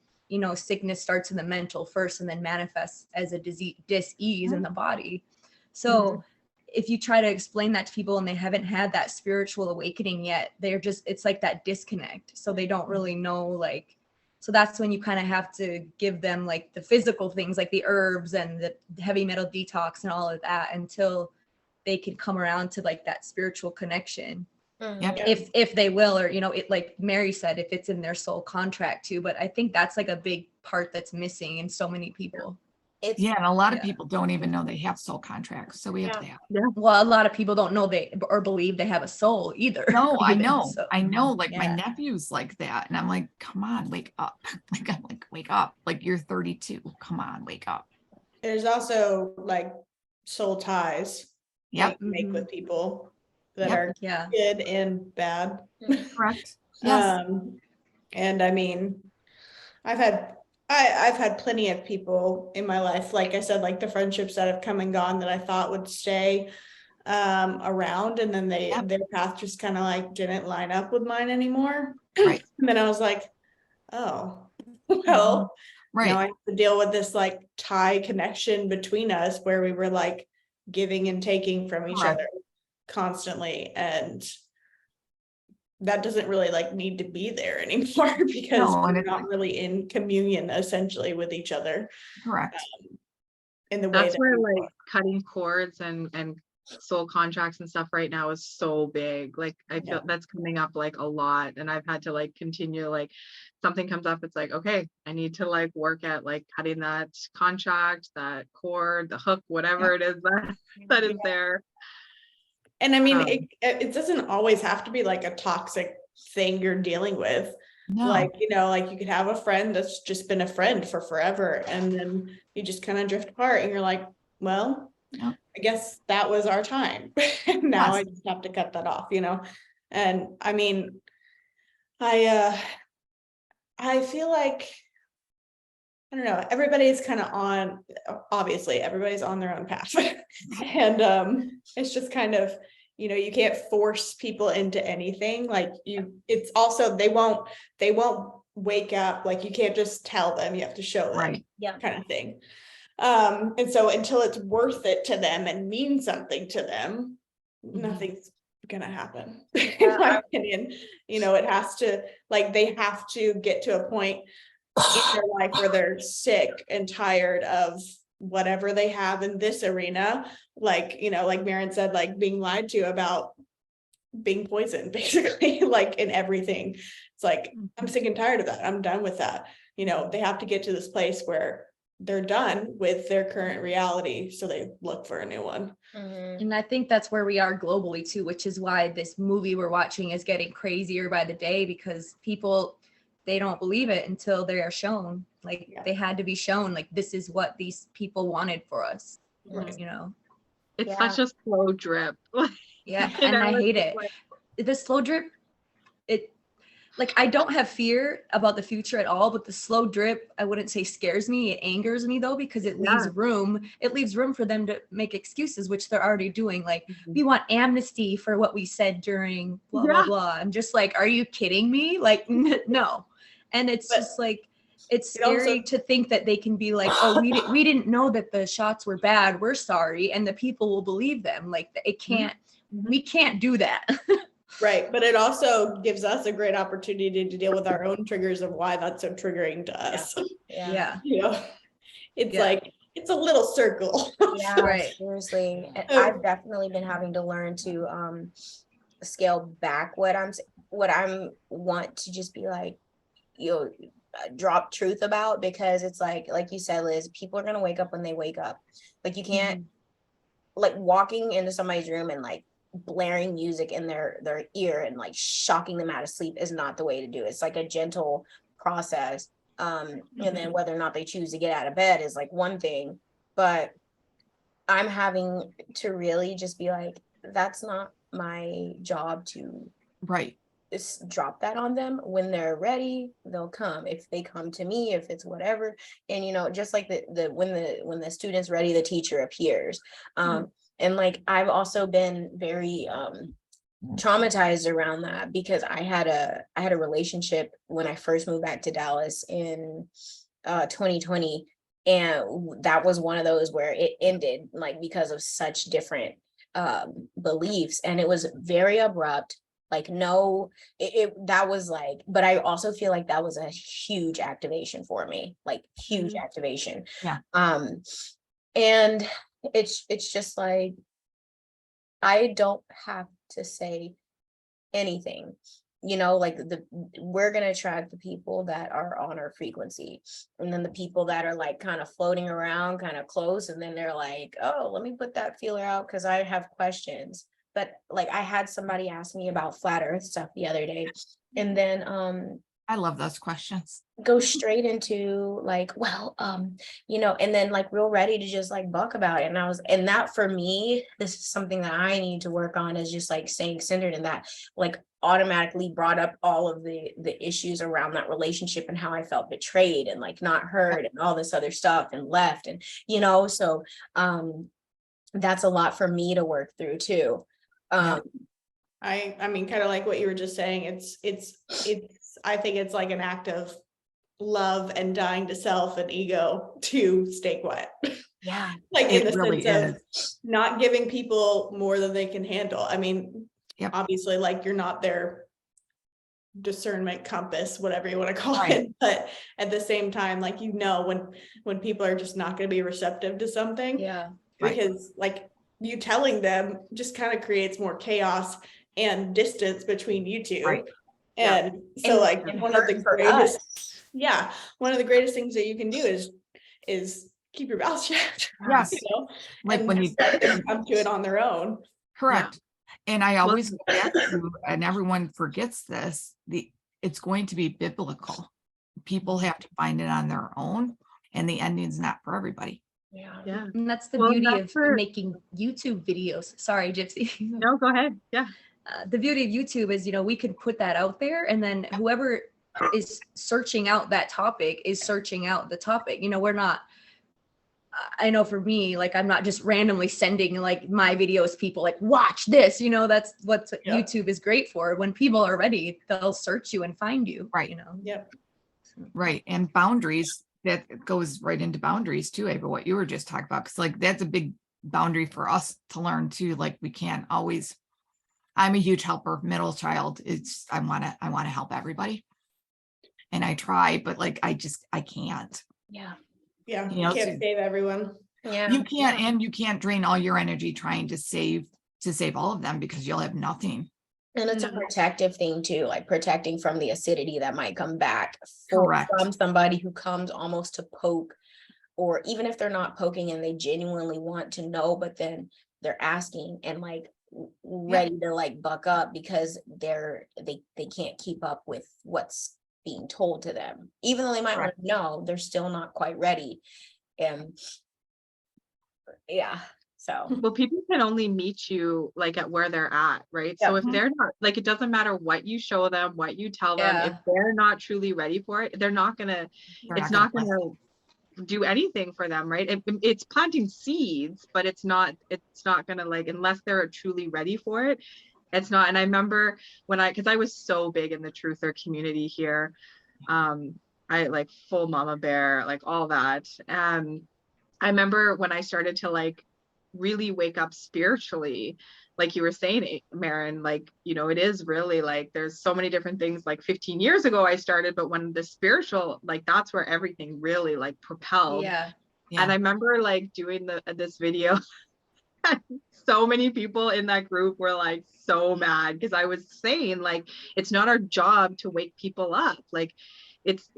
sickness starts in the mental first and then manifests as a dis-ease in the body. So if you try to explain that to people and they haven't had that spiritual awakening yet, it's like that disconnect. So they don't really know, like, so that's when you kind of have to give them like the physical things, like the herbs and the heavy metal detox and all of that, until they can come around to like that spiritual connection. If they will, or, it, like Mary said, if it's in their soul contract too. But I think that's like a big part that's missing in so many people. And a lot of people don't even know they have soul contracts. So we have that. Well, a lot of people don't know they or believe they have a soul either. No, I even, know. so. I know. Like my nephew's like that. And I'm like, come on, wake up. Like, I'm like, wake up. Like, you're 32. Come on, wake up. There's also like soul ties that you make with people that are good and bad. Correct. Yes. And I mean, I've had plenty of people in my life, like I said, like the friendships that have come and gone that I thought would stay around, and then their path just kind of like didn't line up with mine anymore. Right. And then I was like, oh, well, now I have to deal with this like tie connection between us where we were like giving and taking from each other constantly, and that doesn't really like need to be there anymore because we're not really in communion essentially with each other. Correct. In the way that's where like cutting cords and soul contracts and stuff right now is so big. Like I feel that's coming up like a lot, and I've had to like continue, like something comes up, it's like, okay, I need to like work at like cutting that contract, that cord, the hook, whatever it is that is there. And I mean, it doesn't always have to be like a toxic thing you're dealing with. No. Like, like you could have a friend that's just been a friend for forever, and then you just kind of drift apart and you're like, well, I guess that was our time. Now I just have to cut that off, And I mean, I I feel like, I don't know, everybody's kind of obviously everybody's on their own path. And it's just kind of, you can't force people into anything. Like it's also, they won't wake up. Like you can't just tell them, you have to show them. Right. Yeah. Kind of thing. And so until it's worth it to them and means something to them, nothing's gonna happen. In my opinion, it has to, like, they have to get to a point in their life where they're sick and tired of whatever they have in this arena. Like, like Maren said, like being lied to about being poisoned, basically, like in everything. It's like, I'm sick and tired of that. I'm done with that. They have to get to this place where they're done with their current reality, so they look for a new one. And I think that's where we are globally too, which is why this movie we're watching is getting crazier by the day, because people, they don't believe it until they are shown. Like they had to be shown, like, this is what these people wanted for us. Right. It's such a slow drip. Yeah, and I hate it. The slow drip, like, I don't have fear about the future at all, but the slow drip, I wouldn't say scares me. It angers me though, because it leaves room for them to make excuses, which they're already doing. Like, we want amnesty for what we said during blah, blah, blah. I'm just like, are you kidding me? Like, no. And it's just like, it's scary to think that they can be like, oh, we didn't know that the shots were bad. We're sorry. And the people will believe them. Like, it can't, we can't do that. Right. But it also gives us a great opportunity to deal with our own triggers of why that's so triggering to us. Yeah. It's like, it's a little circle. Yeah, Right. Seriously. I've definitely been having to learn to scale back what I'm want to just be like, drop truth about, because it's like you said, Liz, people are gonna wake up when they wake up. Like, you can't like walking into somebody's room and like blaring music in their ear and like shocking them out of sleep is not the way to do it. It's like a gentle process. And then whether or not they choose to get out of bed is like one thing, but I'm having to really just be like, that's not my job to just drop that on them. When they're ready, they'll come. If they come to me, if it's whatever. And just like when the student's ready, the teacher appears. And like, I've also been very traumatized around that, because I had a relationship when I first moved back to Dallas in 2020, and that was one of those where it ended, like, because of such different beliefs, and it was very abrupt. Like, no, that was like, but I also feel like that was a huge activation for me, like huge activation. And it's just like, I don't have to say anything, like we're going to attract the people that are on our frequency, and then the people that are like kind of floating around kind of close, and then they're like, oh, let me put that feeler out because I have questions. But like, I had somebody ask me about flat earth stuff the other day, and then I love those questions. Go straight into like, well, and then like real ready to just like buck about it. And that for me, this is something that I need to work on, is just like staying centered in that, like automatically brought up all of the issues around that relationship and how I felt betrayed and like not heard and all this other stuff and left. And, so that's a lot for me to work through too. I mean, kind of like what you were just saying, it's I think it's like an act of love and dying to self and ego to stay quiet. Yeah. Like, in the really sense of not giving people more than they can handle. I mean, obviously, like, you're not their discernment compass, whatever you want to call it, but at the same time, like, when people are just not going to be receptive to something, because like, you telling them just kind of creates more chaos and distance between you two. And so like, one of the greatest things that you can do is keep your mouth shut. Yes. Like, when you come to it on their own. Correct. And I always go back to, and everyone forgets this, it's going to be biblical. People have to find it on their own, and the ending's not for everybody. Yeah. And that's the beauty of making YouTube videos. Sorry, Gypsy. No, go ahead. Yeah. The beauty of YouTube is, we could put that out there, and then whoever is searching out that topic is searching out the topic. You know, we're not, I know for me, like, I'm not just randomly sending like my videos, people like, watch this, you know, that's what YouTube is great for. When people are ready, they'll search you and find you. Right. You know? Yep. Right. And boundaries, that goes right into boundaries too, Ava, what you were just talking about. Cause like, that's a big boundary for us to learn too. Like we can't always, I'm a huge helper, middle child. It's, I want to help everybody. And I try, but like, I can't. Yeah. Yeah. You You know, can't save everyone. Yeah. You can't, and you can't drain all your energy trying to save all of them, because you'll have nothing. And it's a protective thing too, like protecting from the acidity that might come back Correct. from somebody who comes almost to poke, or even if they're not poking and they genuinely want to know, but then they're asking and like ready to like buck up because they can't keep up with what's being told to them. Even though they might want to know, they're still not quite ready. And yeah. So Well, people can only meet you like at where they're at, right? So if they're not, like, it doesn't matter what you show them, what you tell them, if they're not truly ready for it, they're not gonna, it's not gonna do anything for them, right? It's planting seeds, but it's not gonna, like, unless they're truly ready for it, it's not. And I remember when because I was so big in the truther community here, I like full mama bear, like all that. I remember when I started to like really wake up spiritually, like you were saying, Maren, like, you know, it is really like there's so many different things. Like 15 years ago I started, but when the spiritual, like that's where everything really like propelled. Yeah. And I remember like doing this video. So many people in that group were like so mad because I was saying like it's not our job to wake people up. Like it's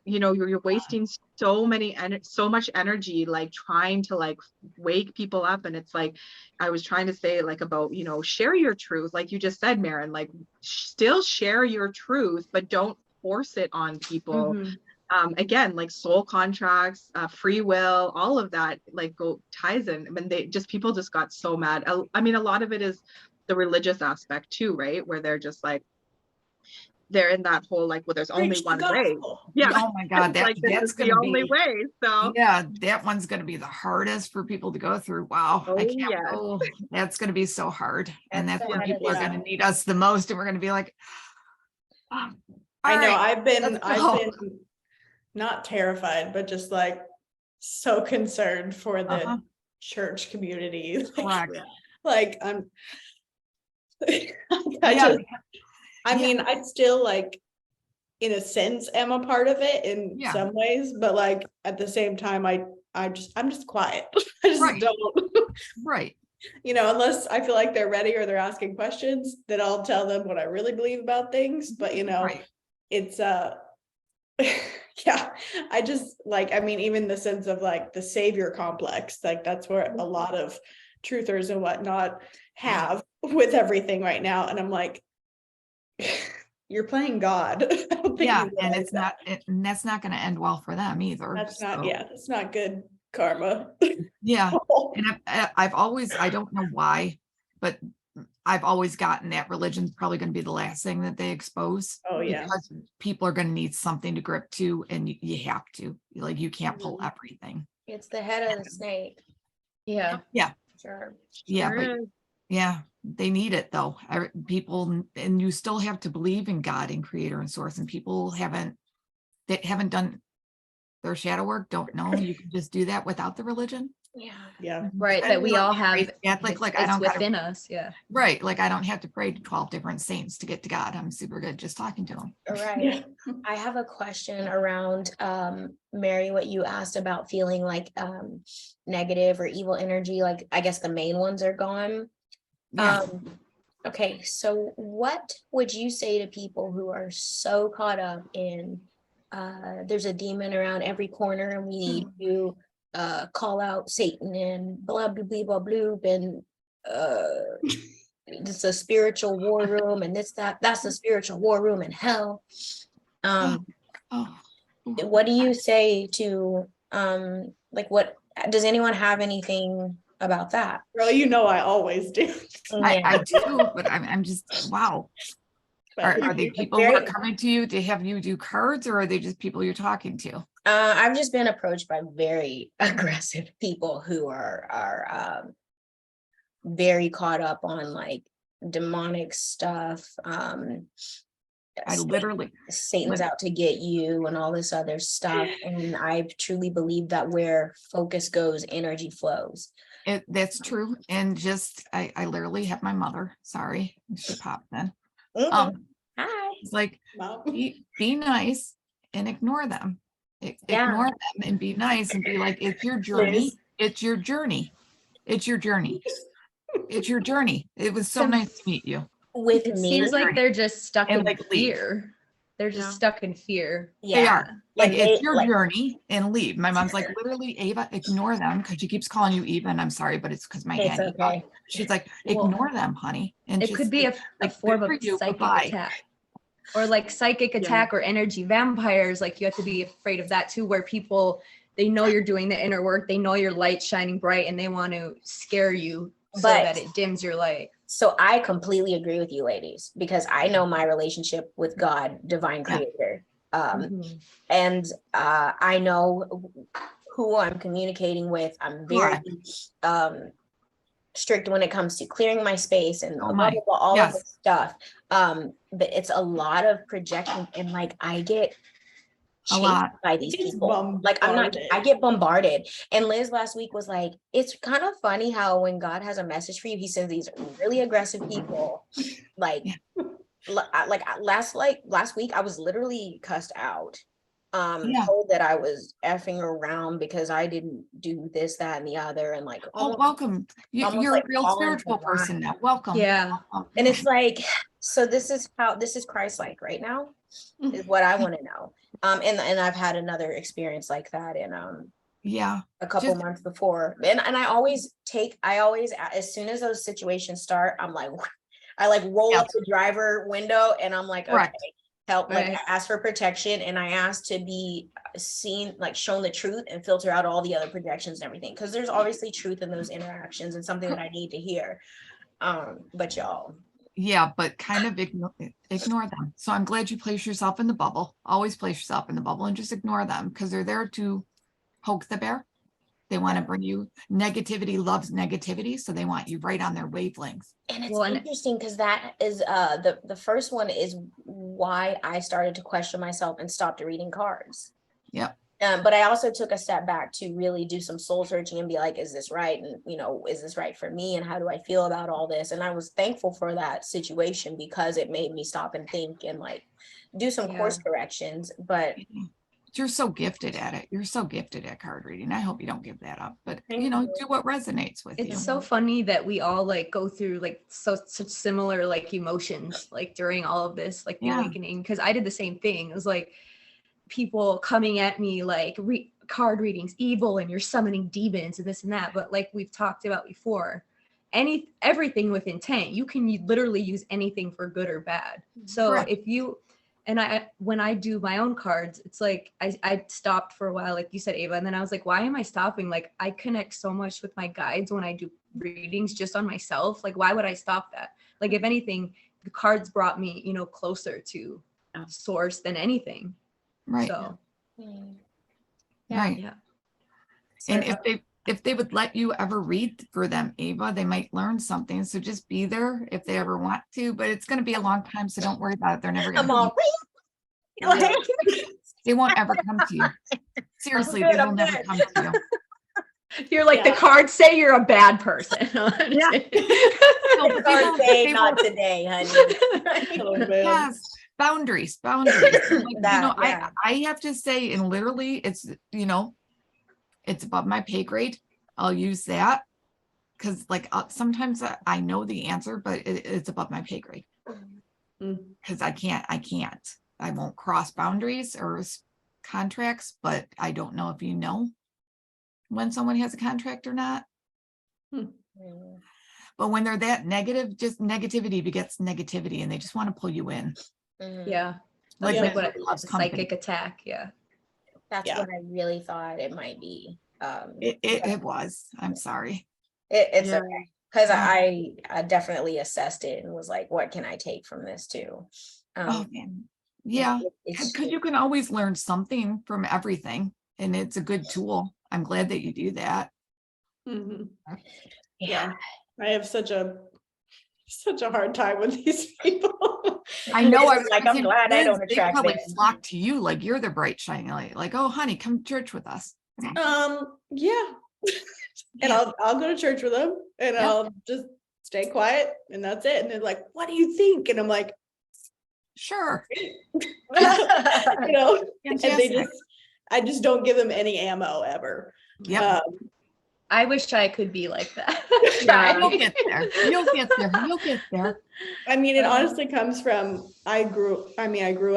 you know, you're wasting so much energy like trying to like wake people up. And it's like I was trying to say like about, you know, share your truth, like you just said, Maren, like still share your truth, but don't force it on people. Again, like soul contracts, free will, all of that like ties in. I mean, people just got so mad. I mean, a lot of it is the religious aspect too, right? Where they're just like, they're in that whole like, well, there's only one way. Yeah. Oh my God, like, that's the only way. So yeah, that one's going to be the hardest for people to go through. Wow. Oh, I can't. yes. Oh, that's going to be so hard. And that's when people are Yeah. going to need us the most. And we're going to be like, oh, I know. right, I've been let's go. not terrified, but just like so concerned for the church community. Correct. Like I'm Yeah. I mean, I still like in a sense am a part of it in some ways, but like at the same time I'm just quiet. I just don't. Right. You know, unless I feel like they're ready or they're asking questions, then I'll tell them what I really believe about things. But you know, it's yeah, I just like, I mean, even the sense of like the savior complex, like that's where a lot of truthers and whatnot have with everything right now. And I'm like, you're playing God. I don't think and it's not, and that's not going to end well for them either. That's not, that's not good karma. Yeah. And I've always, I don't know why, but I've always gotten that religion's probably going to be the last thing that they expose. Oh yeah. Because people are going to need something to grip to, and you have to, like, you can't pull everything. it's the head of the snake. Yeah. Yeah. Sure. Yeah. But yeah, they need it though. People, and you still have to believe in God and creator and source, and people haven't done their shadow work, don't know you can just do that without the religion. Yeah. Right. That we all have Catholic, like I it's don't within us. Yeah. Right. Like I don't have to pray to 12 different saints to get to God. I'm super good just talking to them. Right. I have a question around Mary, what you asked about feeling like negative or evil energy, like I guess the main ones are gone. Yeah. Okay, so what would you say to people who are so caught up in there's a demon around every corner and we need to call out Satan and blah blah blah blah blah and it's a spiritual war room and that's a spiritual war room in hell. What do you say to like, what does anyone have anything about that? Girl, you know I always do. I do, but I'm just, wow. Are they people who are coming to you to have you do cards, or are they just people you're talking to? I've just been approached by very aggressive people who are very caught up on like demonic stuff. I literally, Satan's out to get you and all this other stuff. And I truly believe that where focus goes, energy flows. that's true. And just, I literally have my mother, sorry, she popped then. Hi. It's like, Well, be nice and ignore them. Ignore them and be nice and be like, it's your journey. Liz. It's your journey. It's your journey. It's your journey. It was so nice to meet you. With It me, seems like they're just stuck And in like leave. fear. They're just Yeah. stuck in fear. They yeah, are. Like, Like, it's they- your like- journey and leave. My mom's like, literally, Ava, ignore them, because she keeps calling you Eva, and I'm sorry, but it's because my it's aunt. okay. She's like, Well, ignore them, honey. And It just could be a like, form good of for you, psychic bye-bye. attack. Or like psychic attack or energy vampires. Like you have to be afraid of that too, where people, they know you're doing the inner work, they know your light shining bright, and they want to scare you so But- that it dims your light. So I completely agree with you, ladies, because I know my relationship with God, divine creator. Mhm. And I know who I'm communicating with. I'm very strict when it comes to clearing my space and Oh blah, my. blah, blah, all Yes. of this stuff. But it's a lot of projection, and like I get A chased lot. by these It's people. Like I bombarded. get bombarded. And Liz last week was like, it's kind of funny how when God has a message for you, he sends these really aggressive people. Like, last week, I was literally cussed out. Yeah. Told that I was effing around because I didn't do this, that, and the other, and like, Oh, welcome. almost You're like a real falling spiritual in line. person now. Welcome. Yeah. Welcome. and it's like, so this is Christ-like right now, is what I want to know. And I've had another experience like that in Yeah. a couple Just- months before, and I always as soon as those situations start, I'm like, I like roll Yeah. up the driver window and I'm like, okay, Correct. help, like Right. I ask for protection, and I ask to be seen, like shown the truth, and filter out all the other projections and everything, because there's obviously truth in those interactions and something that I need to hear. But y'all, Yeah, but kind of ignore them. So I'm glad you place yourself in the bubble. Always place yourself in the bubble and just ignore them, because they're there to poke the bear. They want to bring you negativity, loves negativity. So they want you right on their wavelengths. and it's Well, and- interesting because that is the first one is why I started to question myself and stopped reading cards. Yep. But I also took a step back to really do some soul searching and be like, is this right? And, is this right for me? And how do I feel about all this? And I was thankful for that situation because it made me stop and think and like do some course corrections. But You're so gifted at it. You're so gifted at card reading. I hope you don't give that up, but Thank you. do what resonates with you. It's so funny that we all like go through like such similar like emotions like during all of this, like the Yeah. awakening, because I did the same thing. It was like people coming at me like card readings evil and you're summoning demons and this and that, but like we've talked about before, everything with intent, you can literally use anything for good or bad. So Correct. if you when I do my own cards, it's like I stopped for a while, like you said, Ava, and then I was like, why am I stopping? Like I connect so much with my guides when I do readings just on myself. Like why would I stop that? Like if anything, the cards brought me, closer to source than anything. Right. So Right. yeah. And if they would let you ever read for them, Ava, they might learn something. So just be there if they ever want to, but it's going to be a long time. So don't worry about it. They're never going I'm all to, they won't ever come to you. Seriously, good, they will I'm never good. come to you. You're like the cards say you're a bad person. No, but they Cards won't- say they not won't- today, honey. Oh, man. Yes, boundaries. Like, That, yeah. I have to say, and literally it's, it's above my pay grade. I'll use that because like sometimes I know the answer, but it's above my pay grade because I can't. I won't cross boundaries or contracts, but I don't know if you know when someone has a contract or not. But when they're that negative, just negativity begets negativity, and they just want to pull you in. Yeah. Like, That's Yeah. like what loves a company. psychic attack. Yeah. That's Yeah. what I really thought it might be. It was. I'm sorry. It's Yeah. okay. Because Yeah. I definitely assessed it and was like, what can I take from this too? Oh, man. Yeah, it's because you can always learn something from everything, and it's a good tool. I'm glad that you do that. Mhm. yeah. Yeah, I have such a hard time with these people. I know. I It's was like, gonna I'm say, glad I kids, don't they attract probably them. flock to you like you're the bright shining light. Like, oh, honey, come to church with us. Yeah. And Yeah. I'll go to church with them and Yep. I'll just stay quiet and that's it. And they're like, what do you think? And I'm like, Sure. you know, and Fantastic. I just don't give them any ammo ever. Yep. I wish I could be like that. Yeah. You'll get there. You'll get there. You'll get there. I mean, it honestly comes from, I grew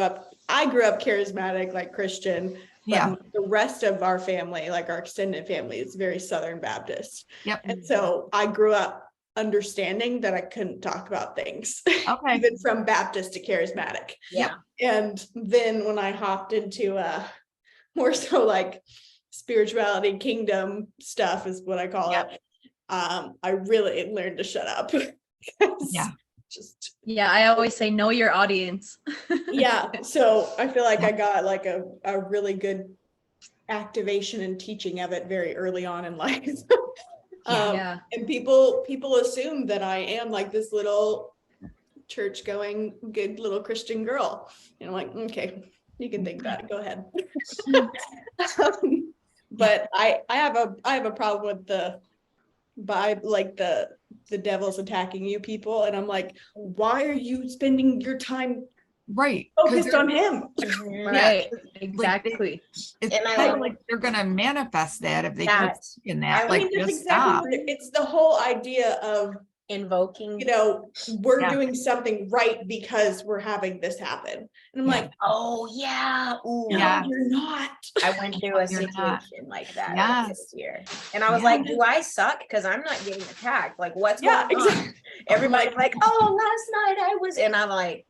up charismatic, like Christian, but Yeah. the rest of our family, like our extended family, is very Southern Baptist. Yep. And so I grew up understanding that I couldn't talk about things, Okay. even from Baptist to charismatic. Yeah. And then when I hopped into more so like spirituality, kingdom stuff is what I call it. I really learned to shut up. Yeah. Just Yeah, I always say know your audience. yeah. So I feel like I got like a really good activation and teaching of it very early on in life. Yeah. And people assume that I am like this little church going good little Christian girl. And I'm like, okay, you can think that, go ahead. But I have a problem with the vibe, like the devil's attacking you people. And I'm like, why are you spending your time Right. 'Cause focused they're- on him? Right. Exactly. It's And I kind of like- like they're gonna manifest that if they keep That. in that. I Like, mean, that's just exactly stop. what it's the whole idea of, Invoking. you know, we're Yeah. doing something right because we're having this happen. And I'm Yeah. like, Oh yeah. Ooh. no, Yeah. you're not. I went through a You're not. situation like that Yes. this year. And I was Yeah. like, do I suck? Because I'm not getting attacked. Like, what's Yeah, going on? exactly. Everybody's like, oh, last night I was, and I'm like,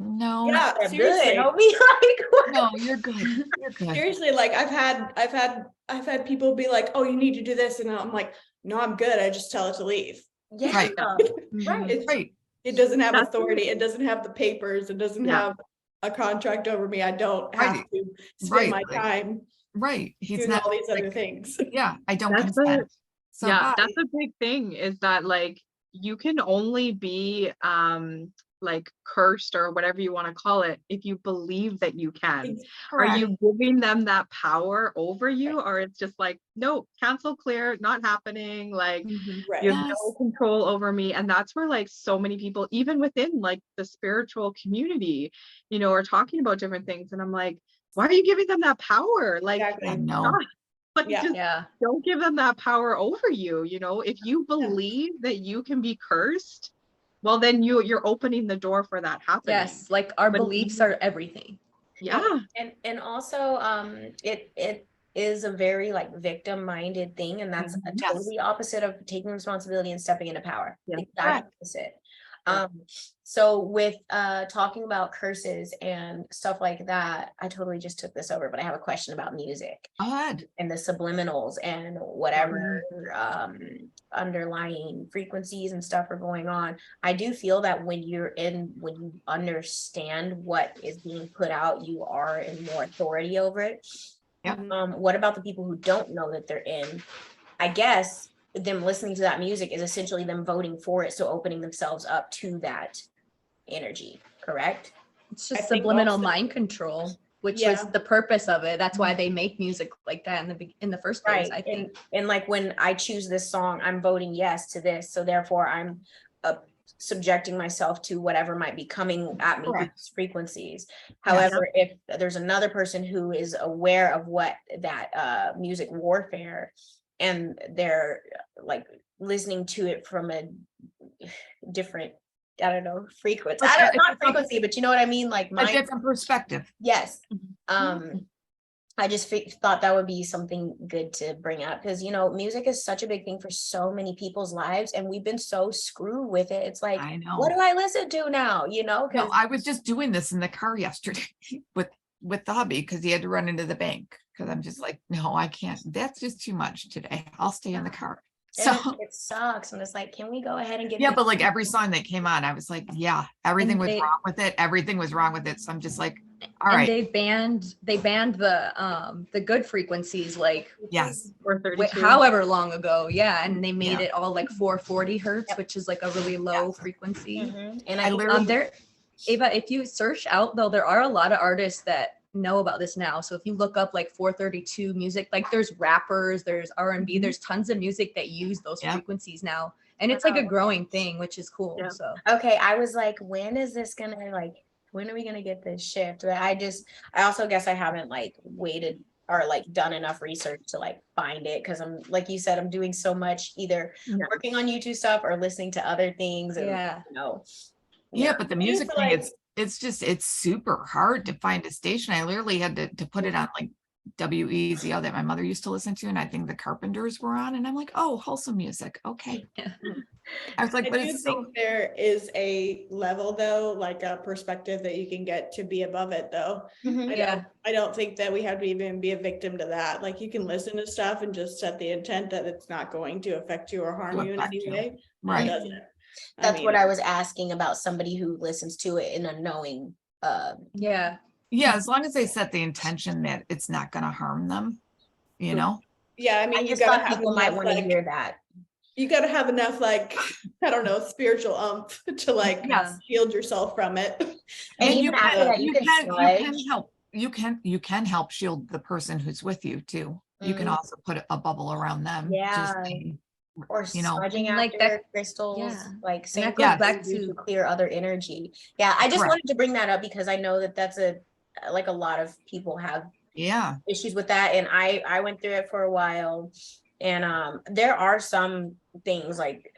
No. Yeah, I'm seriously. good. I'll be like, what? No, you're good. You're good. Seriously, like I've had people be like, oh, you need to do this. And I'm like, no, I'm good. I just tell it to leave. Yeah. Right. Right. It's, Right. it doesn't have That's authority. It doesn't have the papers. It doesn't Yeah. have a contract over me. I don't have Right. to spend Right. my Like, time Right. He's doing not all these other like, things. yeah, I don't That's the- consent. So yeah, bye. that's a big thing, is that like you can only be like cursed or whatever you want to call it if you believe that you can. Are Correct. you giving them that power over you, or it's just like, no, cancel, clear, not happening, like Right. you have Yes. no control over me? And that's where like so many people, even within like the spiritual community, you know, are talking about different things, and I'm like, why are you giving them that power? Like, Exactly. I know. stop. Like, Yeah. just Yeah. don't give them that power over you. You know, if you believe that you can be cursed, well, then you're opening the door for that happening. Yes. Like our But- beliefs are everything. Yeah. And also it is a very like victim minded thing, and that's a Yes. totally opposite of taking responsibility and stepping into power. Yeah. Exact Correct. opposite. Yeah. So with talking about curses and stuff like that, I totally just took this over, but I have a question about music Go ahead. and the subliminals and whatever underlying frequencies and stuff are going on. I do feel that when you understand what is being put out, you are in more authority over it. Yep. What about the people who don't know that they're in? I guess them listening to that music is essentially them voting for it, so opening themselves up to that energy, correct? It's I just think subliminal also- mind control, which Yeah. was the purpose of it. That's why they make music like that in the first place, Right. I think. And like when I choose this song, I'm voting yes to this, so therefore I'm subjecting myself to whatever might be coming at me through Correct. these frequencies. However, if there's another person who is aware of what that music warfare, and they're like listening to it from a different, I don't know, frequency. Like, Not frequency, but you know what I mean? Like A different perspective. yes. Mhm. I just thought that would be something good to bring up, because, you know, music is such a big thing for so many people's lives, and we've been so screwed with it. It's like, I know. what do I listen to now? You know, No, because I was just doing this in the car yesterday with the hubby because he had to run into the bank. Because I'm just like, no, I can't. That's just too much today. I'll stay in the car. So it sucks. I'm just like, can we go ahead and get yeah, this- but like every song that came on, I was like, yeah, everything And was they- wrong with it. Everything was wrong with it. So I'm just like, all and right, they banned the good frequencies like yes, Or 32. however long ago. Yeah. And they made Yeah. it all like 440 hertz, Yep. which is like a really low frequency. Mhm. And I I literally, There, Ava, if you search out though, there are a lot of artists that know about this now. So if you look up like 432 music, like there's rappers, there's R&B, there's tons of music that use those Yeah. frequencies now. And it's like a Wow. growing thing, which is cool. Yeah. So okay, I was like, when is this gonna like, when are we gonna get this shift? But I also guess I haven't like waited or like done enough research to like find it because I'm like you said, I'm doing so much either Yeah. working on YouTube stuff or listening to other things and yeah. you know. yeah, but the do you music feel thing, like- it's super hard to find a station. I literally had to put it on like WEZO that my mother used to listen to, and I think the Carpenters were on, and I'm like, oh, wholesome music. Okay. Yeah. I was like, I but do it's so, think there is a level though, like a perspective that you can get to be above it though. Mhm. Yeah. I don't think that we have to even be a victim to that. Like you can listen to stuff and just set the intent that it's not going to affect you or harm To you in affect any you. way. right. It doesn't. That's what I was asking about somebody who listens to it in a knowing Yeah. Yeah, as long as they set the intention that it's not gonna harm them, you know? Yeah, I I mean, you just gotta thought have people might enough, want to like, hear that. you gotta have enough, like, I don't know, spiritual umph to like Yeah. shield yourself from it. And you even after can, that, you can smudge. help. You can help shield the person who's with you too. You can Mm. also put a bubble around them. Just Yeah. saying, Or you know, smudging like after that- crystals, yeah. like same that thing goes back you do to- clear other energy. Yeah, I just Correct. wanted to bring that up because I know that that's like a lot of people have yeah, issues with that, and I went through it for a while, and there are some things like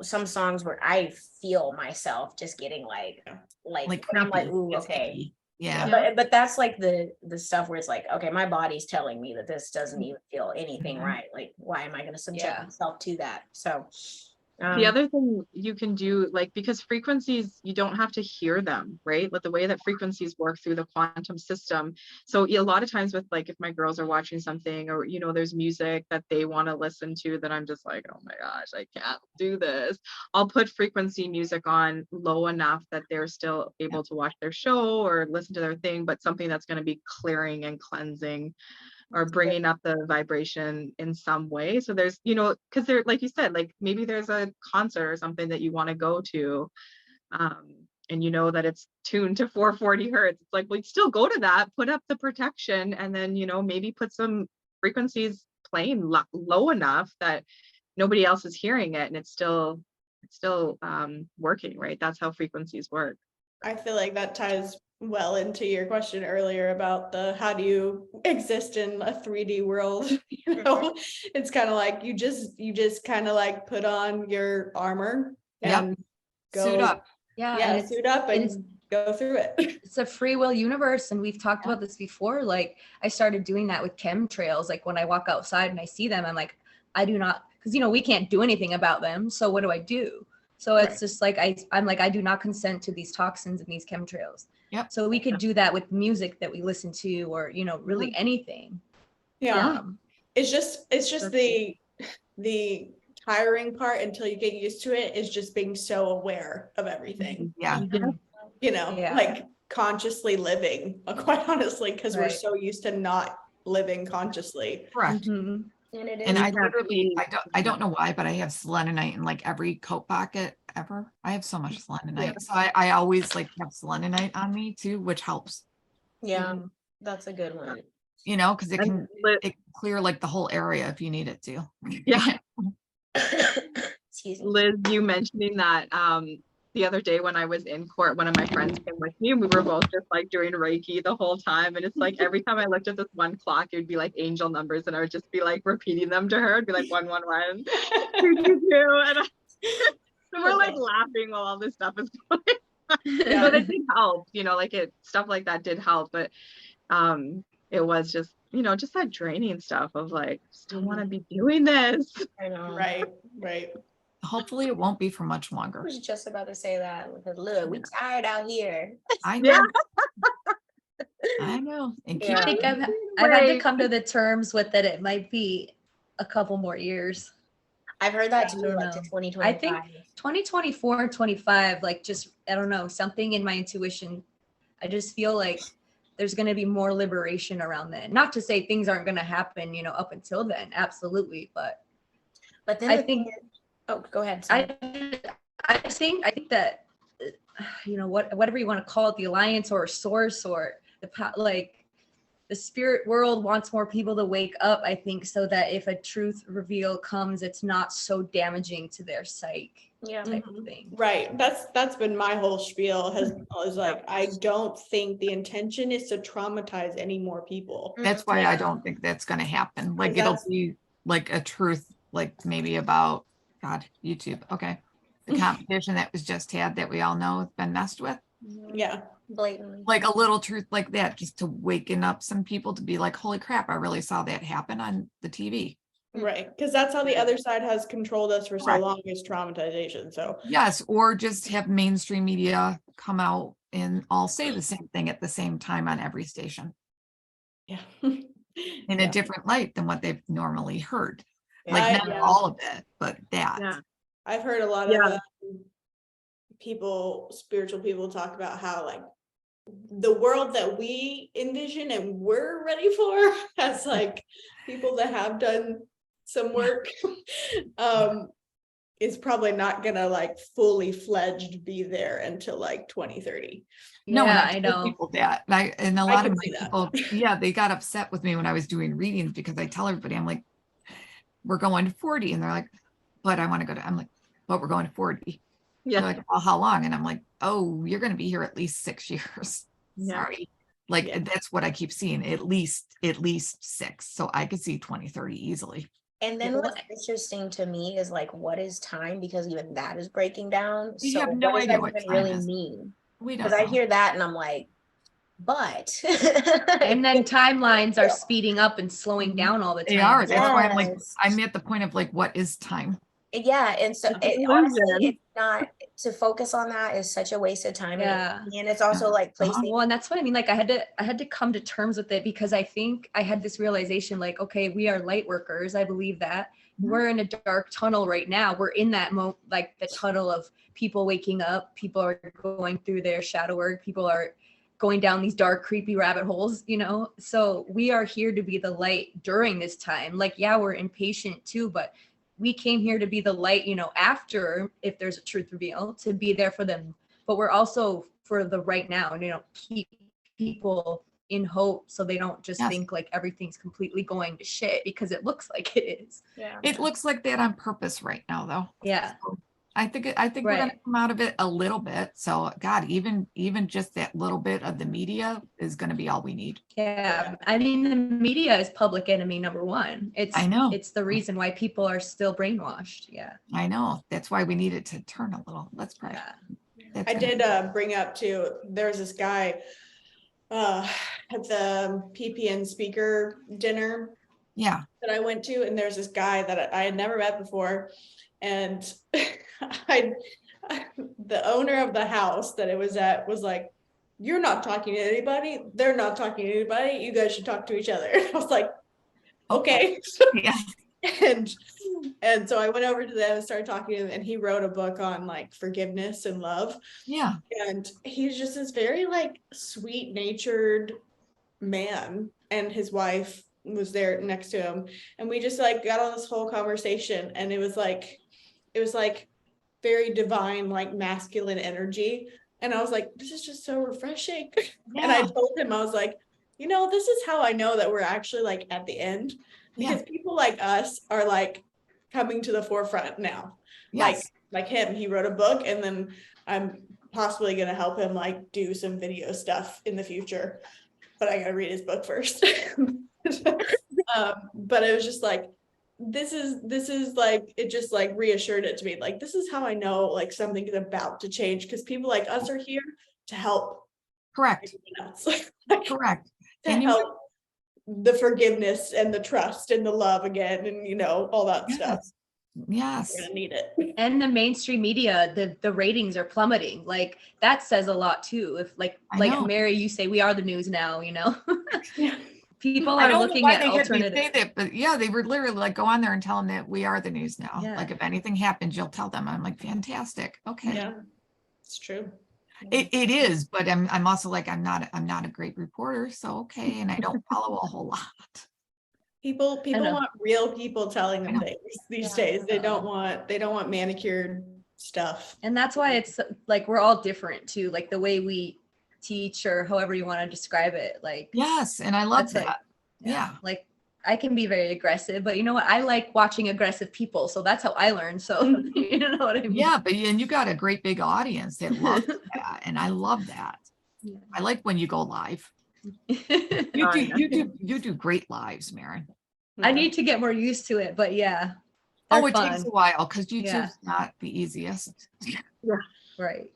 some songs where I feel myself just getting like like and I'm like, creepy. ooh, It's okay. icky. Yeah. But that's like the stuff where it's like, okay, my body's telling me that this doesn't even feel anything Mhm. right. Like, why am I going to subject Yeah. myself to that? So, The other thing you can do, like, because frequencies, you don't have to hear them, right? But the way that frequencies work through the quantum system. So a lot of times with like, if my girls are watching something or, you know, there's music that they want to listen to that I'm just like, oh my gosh, I can't do this. I'll put frequency music on low enough that they're still able to watch their show or listen to their thing, but something that's going to be clearing and cleansing or bringing up the vibration in some way. So there's, you know, because there, like you said, like maybe there's a concert or something that you want to go to, and you know that it's tuned to 440 hertz. It's like, well, still go to that, put up the protection, and then, you know, maybe put some frequencies playing low enough that nobody else is hearing it, and it's still working, right? That's how frequencies work. I feel like that ties well into your question earlier about the how do you exist in a 3D world. You know, it's kind of like you just kind of like put on your armor Yep. and Suit up. Yeah. yeah, And it's, suit up it's and go through it. it's a free will universe, and we've talked Yeah. about this before. Like I started doing that with chemtrails. Like when I walk outside and I see them, I'm like, I do not, because you know we can't do anything about them, so what do I do? So it's Right. just like I'm like, I do not consent to these toxins and these chemtrails. Yep. So we could do that with music that we listen to, or you know, really anything. Yeah. Um, It's just That's the tiring part until you get used to it is just being so aware of everything. Yeah. You know, Yeah. like consciously living, quite honestly, because we're Right. so used to not living consciously. Correct. mhm. and it is And I can't literally, be- I don't know why, but I have selenite in like every coat pocket ever. I have so much selenite. So I always like have selenite on me too, which helps, yeah, Mhm. that's a good one. you know, because it And can clear like the whole area if you need it to. Yeah. Excuse me. Liz, you mentioning that the other day when I was in court, one of my friends came with me and we were both just like doing Reiki the whole time. And it's like every time I looked at this one clock, it would be like angel numbers and I would just be like repeating them to her. It'd be like 111, 222. And so we're like laughing while all this stuff is going on. But it did help, you know, like stuff like that did help. But it was just, you know, just that draining stuff of like, still want to be doing this. I know. Right. Hopefully it won't be for much I longer. was just about to say that because look, we tired out here. I know. Yeah. I know. And keep Yeah. I think I've had to come to the terms with that. It might be a couple more years. I've heard that I too, don't like to know. 2025. I think 2024 and 25, like just, I don't know, something in my intuition. I just feel like there's going to be more liberation around then. Not to say things aren't going to happen, you know, up until then. Absolutely. But then I think, oh, go ahead. Sorry. I think that, you know, whatever you want to call it, the alliance or source or like the spirit world wants more people to wake up, I think, so that if a truth reveal comes, it's not so damaging to their psyche. Yeah. Type of thing. Right. That's been my whole spiel is like, I don't think the intention is to traumatize any more people. That's why I don't think that's going to happen. Like it'll be like a truth, like maybe about God, YouTube. Okay. The competition that was just had that we all know has been messed with. Yeah. Blatantly. Like a little truth like that, just to waken up some people to be like, holy crap, I really saw that happen on the TV. Right. Because that's how the other side has controlled us for so Correct. long, is traumatization. So Yes, or just have mainstream media come out and all say the same thing at the same time on every station yeah. in a different light than what they've normally heard. Like I- not yeah. all of it, but that. Yeah. I've heard a lot of people, spiritual people, talk about how like the world that we envision and we're ready for, as like people that have done some work, is probably not gonna like fully fledged be there until like 2030. No, Yeah, and I I told know. people that. And a lot of can my see that. people, yeah, they got upset with me when I was doing readings because I tell everybody, I'm like, we're going to 40. And they're like, but I want to go to, I'm like, but we're going to 40. Yeah. They're like, well, how long? And I'm like, oh, you're going to be here at least 6 years. Yeah. Sorry. Like Yeah. that's what I keep seeing, at least 6. So I could see 20, 30 easily. And then what's interesting to me is like, what is time? Because even that is breaking down. We So have no what does idea that what even time really is. mean? We don't Because I know. hear that and I'm like, but And then timelines are speeding up and slowing down all the time. They are. That's why I'm like, Yes. I'm at the point of like, what is time? Yeah, and so It's an honestly, illusion. it's not to focus on that is such a waste of time. Yeah. And it's also like placing Well, and that's what I mean. Like I had to come to terms with it because I think I had this realization like, okay, we are light workers. I believe that. Mhm. We're in a dark tunnel right now. We're in that like the tunnel of people waking up. People are going through their shadow work. People are going down these dark, creepy rabbit holes, you know? So we are here to be the light during this time. Like, yeah, we're impatient too, but we came here to be the light, you know, after, if there's a truth reveal, to be there for them. But we're also for the right now, and, you know, keep people in hope so they don't just Yes. think like everything's completely going to shit, because it looks like it is. yeah. It looks like that on purpose right now, though. Yeah. So I think we're gonna Right. come out of it a little bit. So God, even just that little bit of the media is gonna be all we need. Yeah. I mean, the media is public enemy number one. I know. It's the reason why people are still brainwashed. Yeah. I know. That's why we need it to turn a little. Let's pray. Yeah. That's I gonna did be- bring up too, there's this guy at the PPN speaker dinner Yeah. that I went to, and there's this guy that I had never met before, and the owner of the house that it was at was like, you're not talking to anybody, they're not talking to anybody, you guys should talk to each other. I was like, okay. Yeah. and so I went over to them and started talking to him, and he wrote a book on like forgiveness and love. Yeah. And he's just this very like sweet natured man, and his wife was there next to him, and we just like got on this whole conversation, and it was like very divine, like masculine energy. And I was like, this is just so refreshing. And I Yeah. told him, I was like, you know, this is how I know that we're actually like at the end, because people like us are like coming to the forefront now. Yes. Like him, he wrote a book, and then I'm possibly going to help him like do some video stuff in the future, but I got to read his book first. But it was just like, this is like, it just like reassured it to me. Like, this is how I know like something is about to change, because people like us are here to help Correct. everyone else. Like, Correct. to And you- help the forgiveness and the trust and the love again, and you know, all that stuff. Yes. We're gonna need it. And the mainstream media, the ratings are plummeting. Like that says a lot too. If like I know. Mary, you say we are the news now, you know? Yeah. People I are don't know looking why at they had me say alternative. that, but yeah, they were literally like, go on there and tell them that we are the news now. Yeah. Like if anything happens, you'll tell them. I'm like, fantastic. Okay. Yeah, it's true. It is, but I'm also like, I'm not a great reporter. So okay. And I don't follow a whole lot. People know. want real people telling I them know. things these Yeah. days. They don't want manicured stuff. And that's why it's like we're all different too, like the way we teach or however you want to describe it. Like Yes. And I love that's like, that. Yeah. Like I can be very aggressive, but you know what? I like watching aggressive people. So that's how I learn. So you know what I mean? Yeah. But and you got a great big audience that loves that. And I love that. Yeah. I like when you go live. You do great lives, Maren. I need to get more used to it, but yeah. Oh, they're it takes fun. a while because YouTube's Yeah. not the easiest. Right.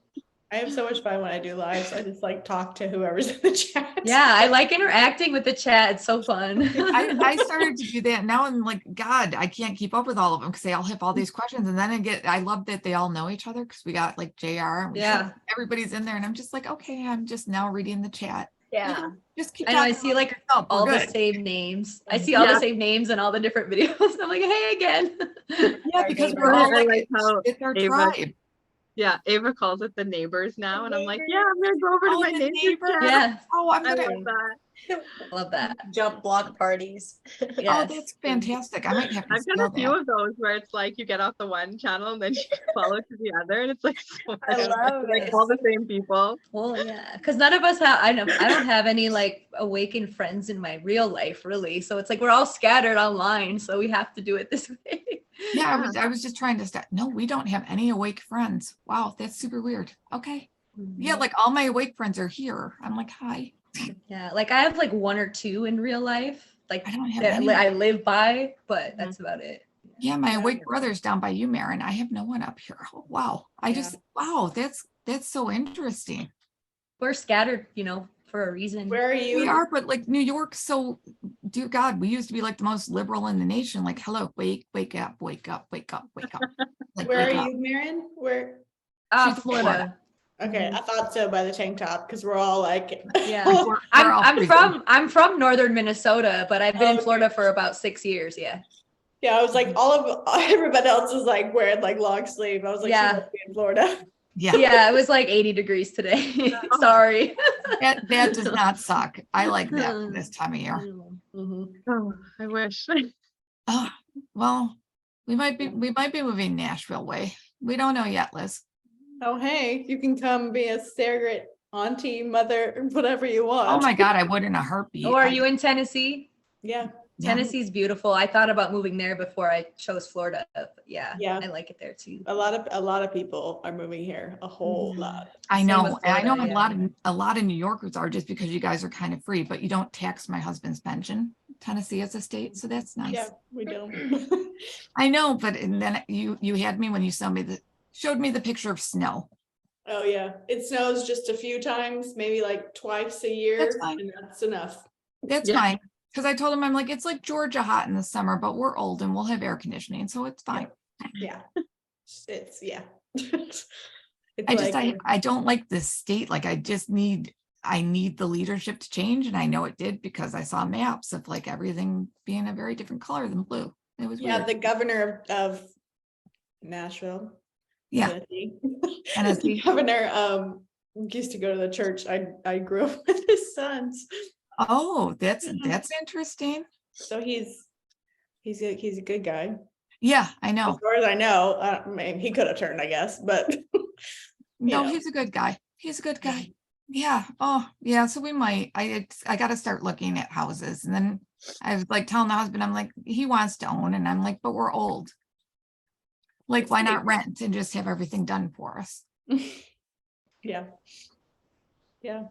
I have so much fun when I do lives. I just like talk to whoever's in the chat. Yeah, I like interacting with the chat. It's so fun. I started to do that. Now I'm like, God, I can't keep up with all of them because they all have all these questions. And then I love that they all know each other because we got like JR. And Yeah. everybody's in there. And I'm just like, okay, I'm just now reading the chat. Yeah. Just keep I know, I talking see about like yourself. We're all the good. same names. I see all the same names in all the different videos. I'm like, hey again. Yeah, because we're Right, all I like, like how it's our Ava- tribe. Yeah, Ava calls it the neighbors now, and I'm like, yeah, I'm gonna go over to Oh, my the neighbor's neighbor. chat. Yeah, Oh, I'm I gonna. love that. love that. Jump block parties. Oh, Yes. that's fantastic. I might have to I've done steal a few that. of those where it's like you get off the one channel and then you follow to the other, and it's like so I much love like it. all the same people. Well, yeah, because none of us have. I don't have any like awakened friends in my real life, really. So it's like we're all scattered online, so we have to do it this way. Yeah, I was just trying to start. No, we don't have any awake friends. Wow, that's super weird. Okay. Yeah, like all my awake friends are here. I'm like, hi. Yeah, like I have like one or two in real life, like I don't have that any. I live by, but that's about it. Yeah, my awake brother's down by you, Maren. I have no one up here. Oh, wow. Wow, that's so interesting. We're scattered, for a reason. Where are you? We are, but like New York, so dear God, we used to be like the most liberal in the nation. Like, hello, wake up, wake up, wake up, wake up. Like, Where wake are up. you, Maren? Where? She's in Florida. Okay, I thought so by the tank top because we're all like, Yeah. We're all freezing. I'm from northern Minnesota, but I've been in Okay. Florida for about 6 years. Yeah. yeah, I was like, everybody else is like wearing like long sleeve. I was like, Yeah. she must be in Florida. Yeah, Yeah, it was like 80 degrees today. Sorry. that does not suck. I like that for this time of year. Oh, I wish. Oh, well, we might be moving Nashville way. We don't know yet, Liz. Oh, hey, you can come be a surrogate auntie, mother, whatever you want. Oh my God, I would in a heartbeat. Or are you in Tennessee? Yeah. Yeah. Tennessee's beautiful. I thought about moving there before I chose Florida. But yeah, Yeah. I like it there too. A lot of people are moving here. A whole lot. I Same know, with and I know Florida, a lot of New Yorkers are just because you guys are kind of free, but you don't tax my husband's pension. Tennessee as a state, so that's nice. Yeah, we do. I know, but and then you had me when you showed me the picture of snow. Oh yeah, it snows just a few times, maybe like twice a year, That's fine. and that's enough. That's Yeah. fine. Because I told him I'm like, it's like Georgia hot in the summer, but we're old and we'll have air conditioning, so it's fine. Yeah, it's yeah. I don't like this state. Like I need the leadership to change, and I know it did because I saw maps of like everything being a very different color than blue. It was yeah, weird. the governor of Nashville. Yeah. The governor used to go to the church I grew up with his sons. Oh, that's interesting. So he's a good guy. Yeah, I know. As far as I know, I mean, he could have turned, I guess, but No, know. he's a good guy. He's a good guy. Yeah. Oh, yeah. So we might. I got to start looking at houses, and then I was like telling the husband, I'm like, he wants to own, and I'm like, but we're old. Like, why not rent and just have everything done for us? yeah. Yeah.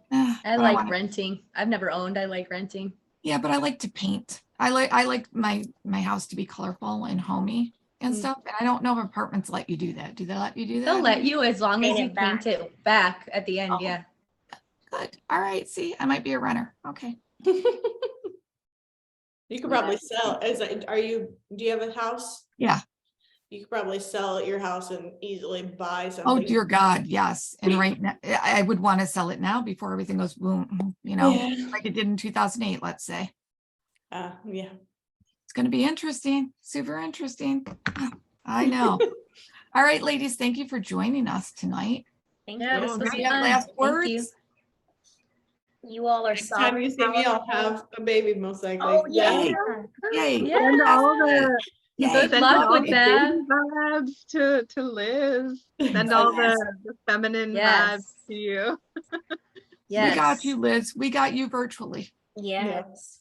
I like renting. I've never owned. I like renting. Yeah, but I like to paint. I like my house to be colorful and homey and stuff. And I don't know if apartments let you do that. Do they let you do that? They'll let you as long as Paint you it back. paint it back at the end. Oh. Yeah. Good. All right. See, I might be a renter. Okay. You could probably sell. Do you have a house? Yeah. You could probably sell your house and easily buy something. Oh dear God, yes. And right now, I would want to sell it now before everything goes boom. Yeah. Like it did in 2008, let's say. Yeah. It's going to be interesting. Super interesting. I know. All right, ladies, thank you for joining us tonight. Thank Yeah, you. this was You have fun. last Thank words? you. You all are Next time you see me, I'll have a baby most likely. Oh yeah. Yay. Yeah. And all the Yay. Good send luck all with the that. baby vibes to Liz. Send all the feminine vibes Yes. to you. Yes. We got you, Liz. We got you virtually. Yes.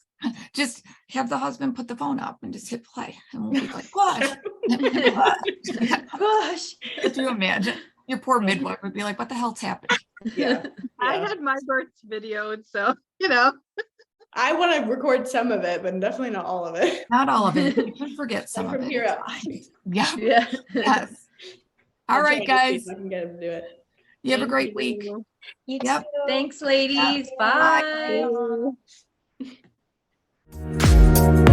Just have the husband put the phone up and just hit play. And we'll be like, what? Gosh. Could you imagine? Your poor midwife would be like, what the hell's happening? Yeah. I Yeah. had my births videoed, so you know. I want to record some of it, but definitely not all of it. Not all of it. You can forget some Like of from it. here It's up. fine. Yeah. Yeah. Yes. All I'll right, try to see guys. if I can get him to do it. You have a Thank great week. You Yep. too. Thanks, ladies. Bye. Bye. Bye.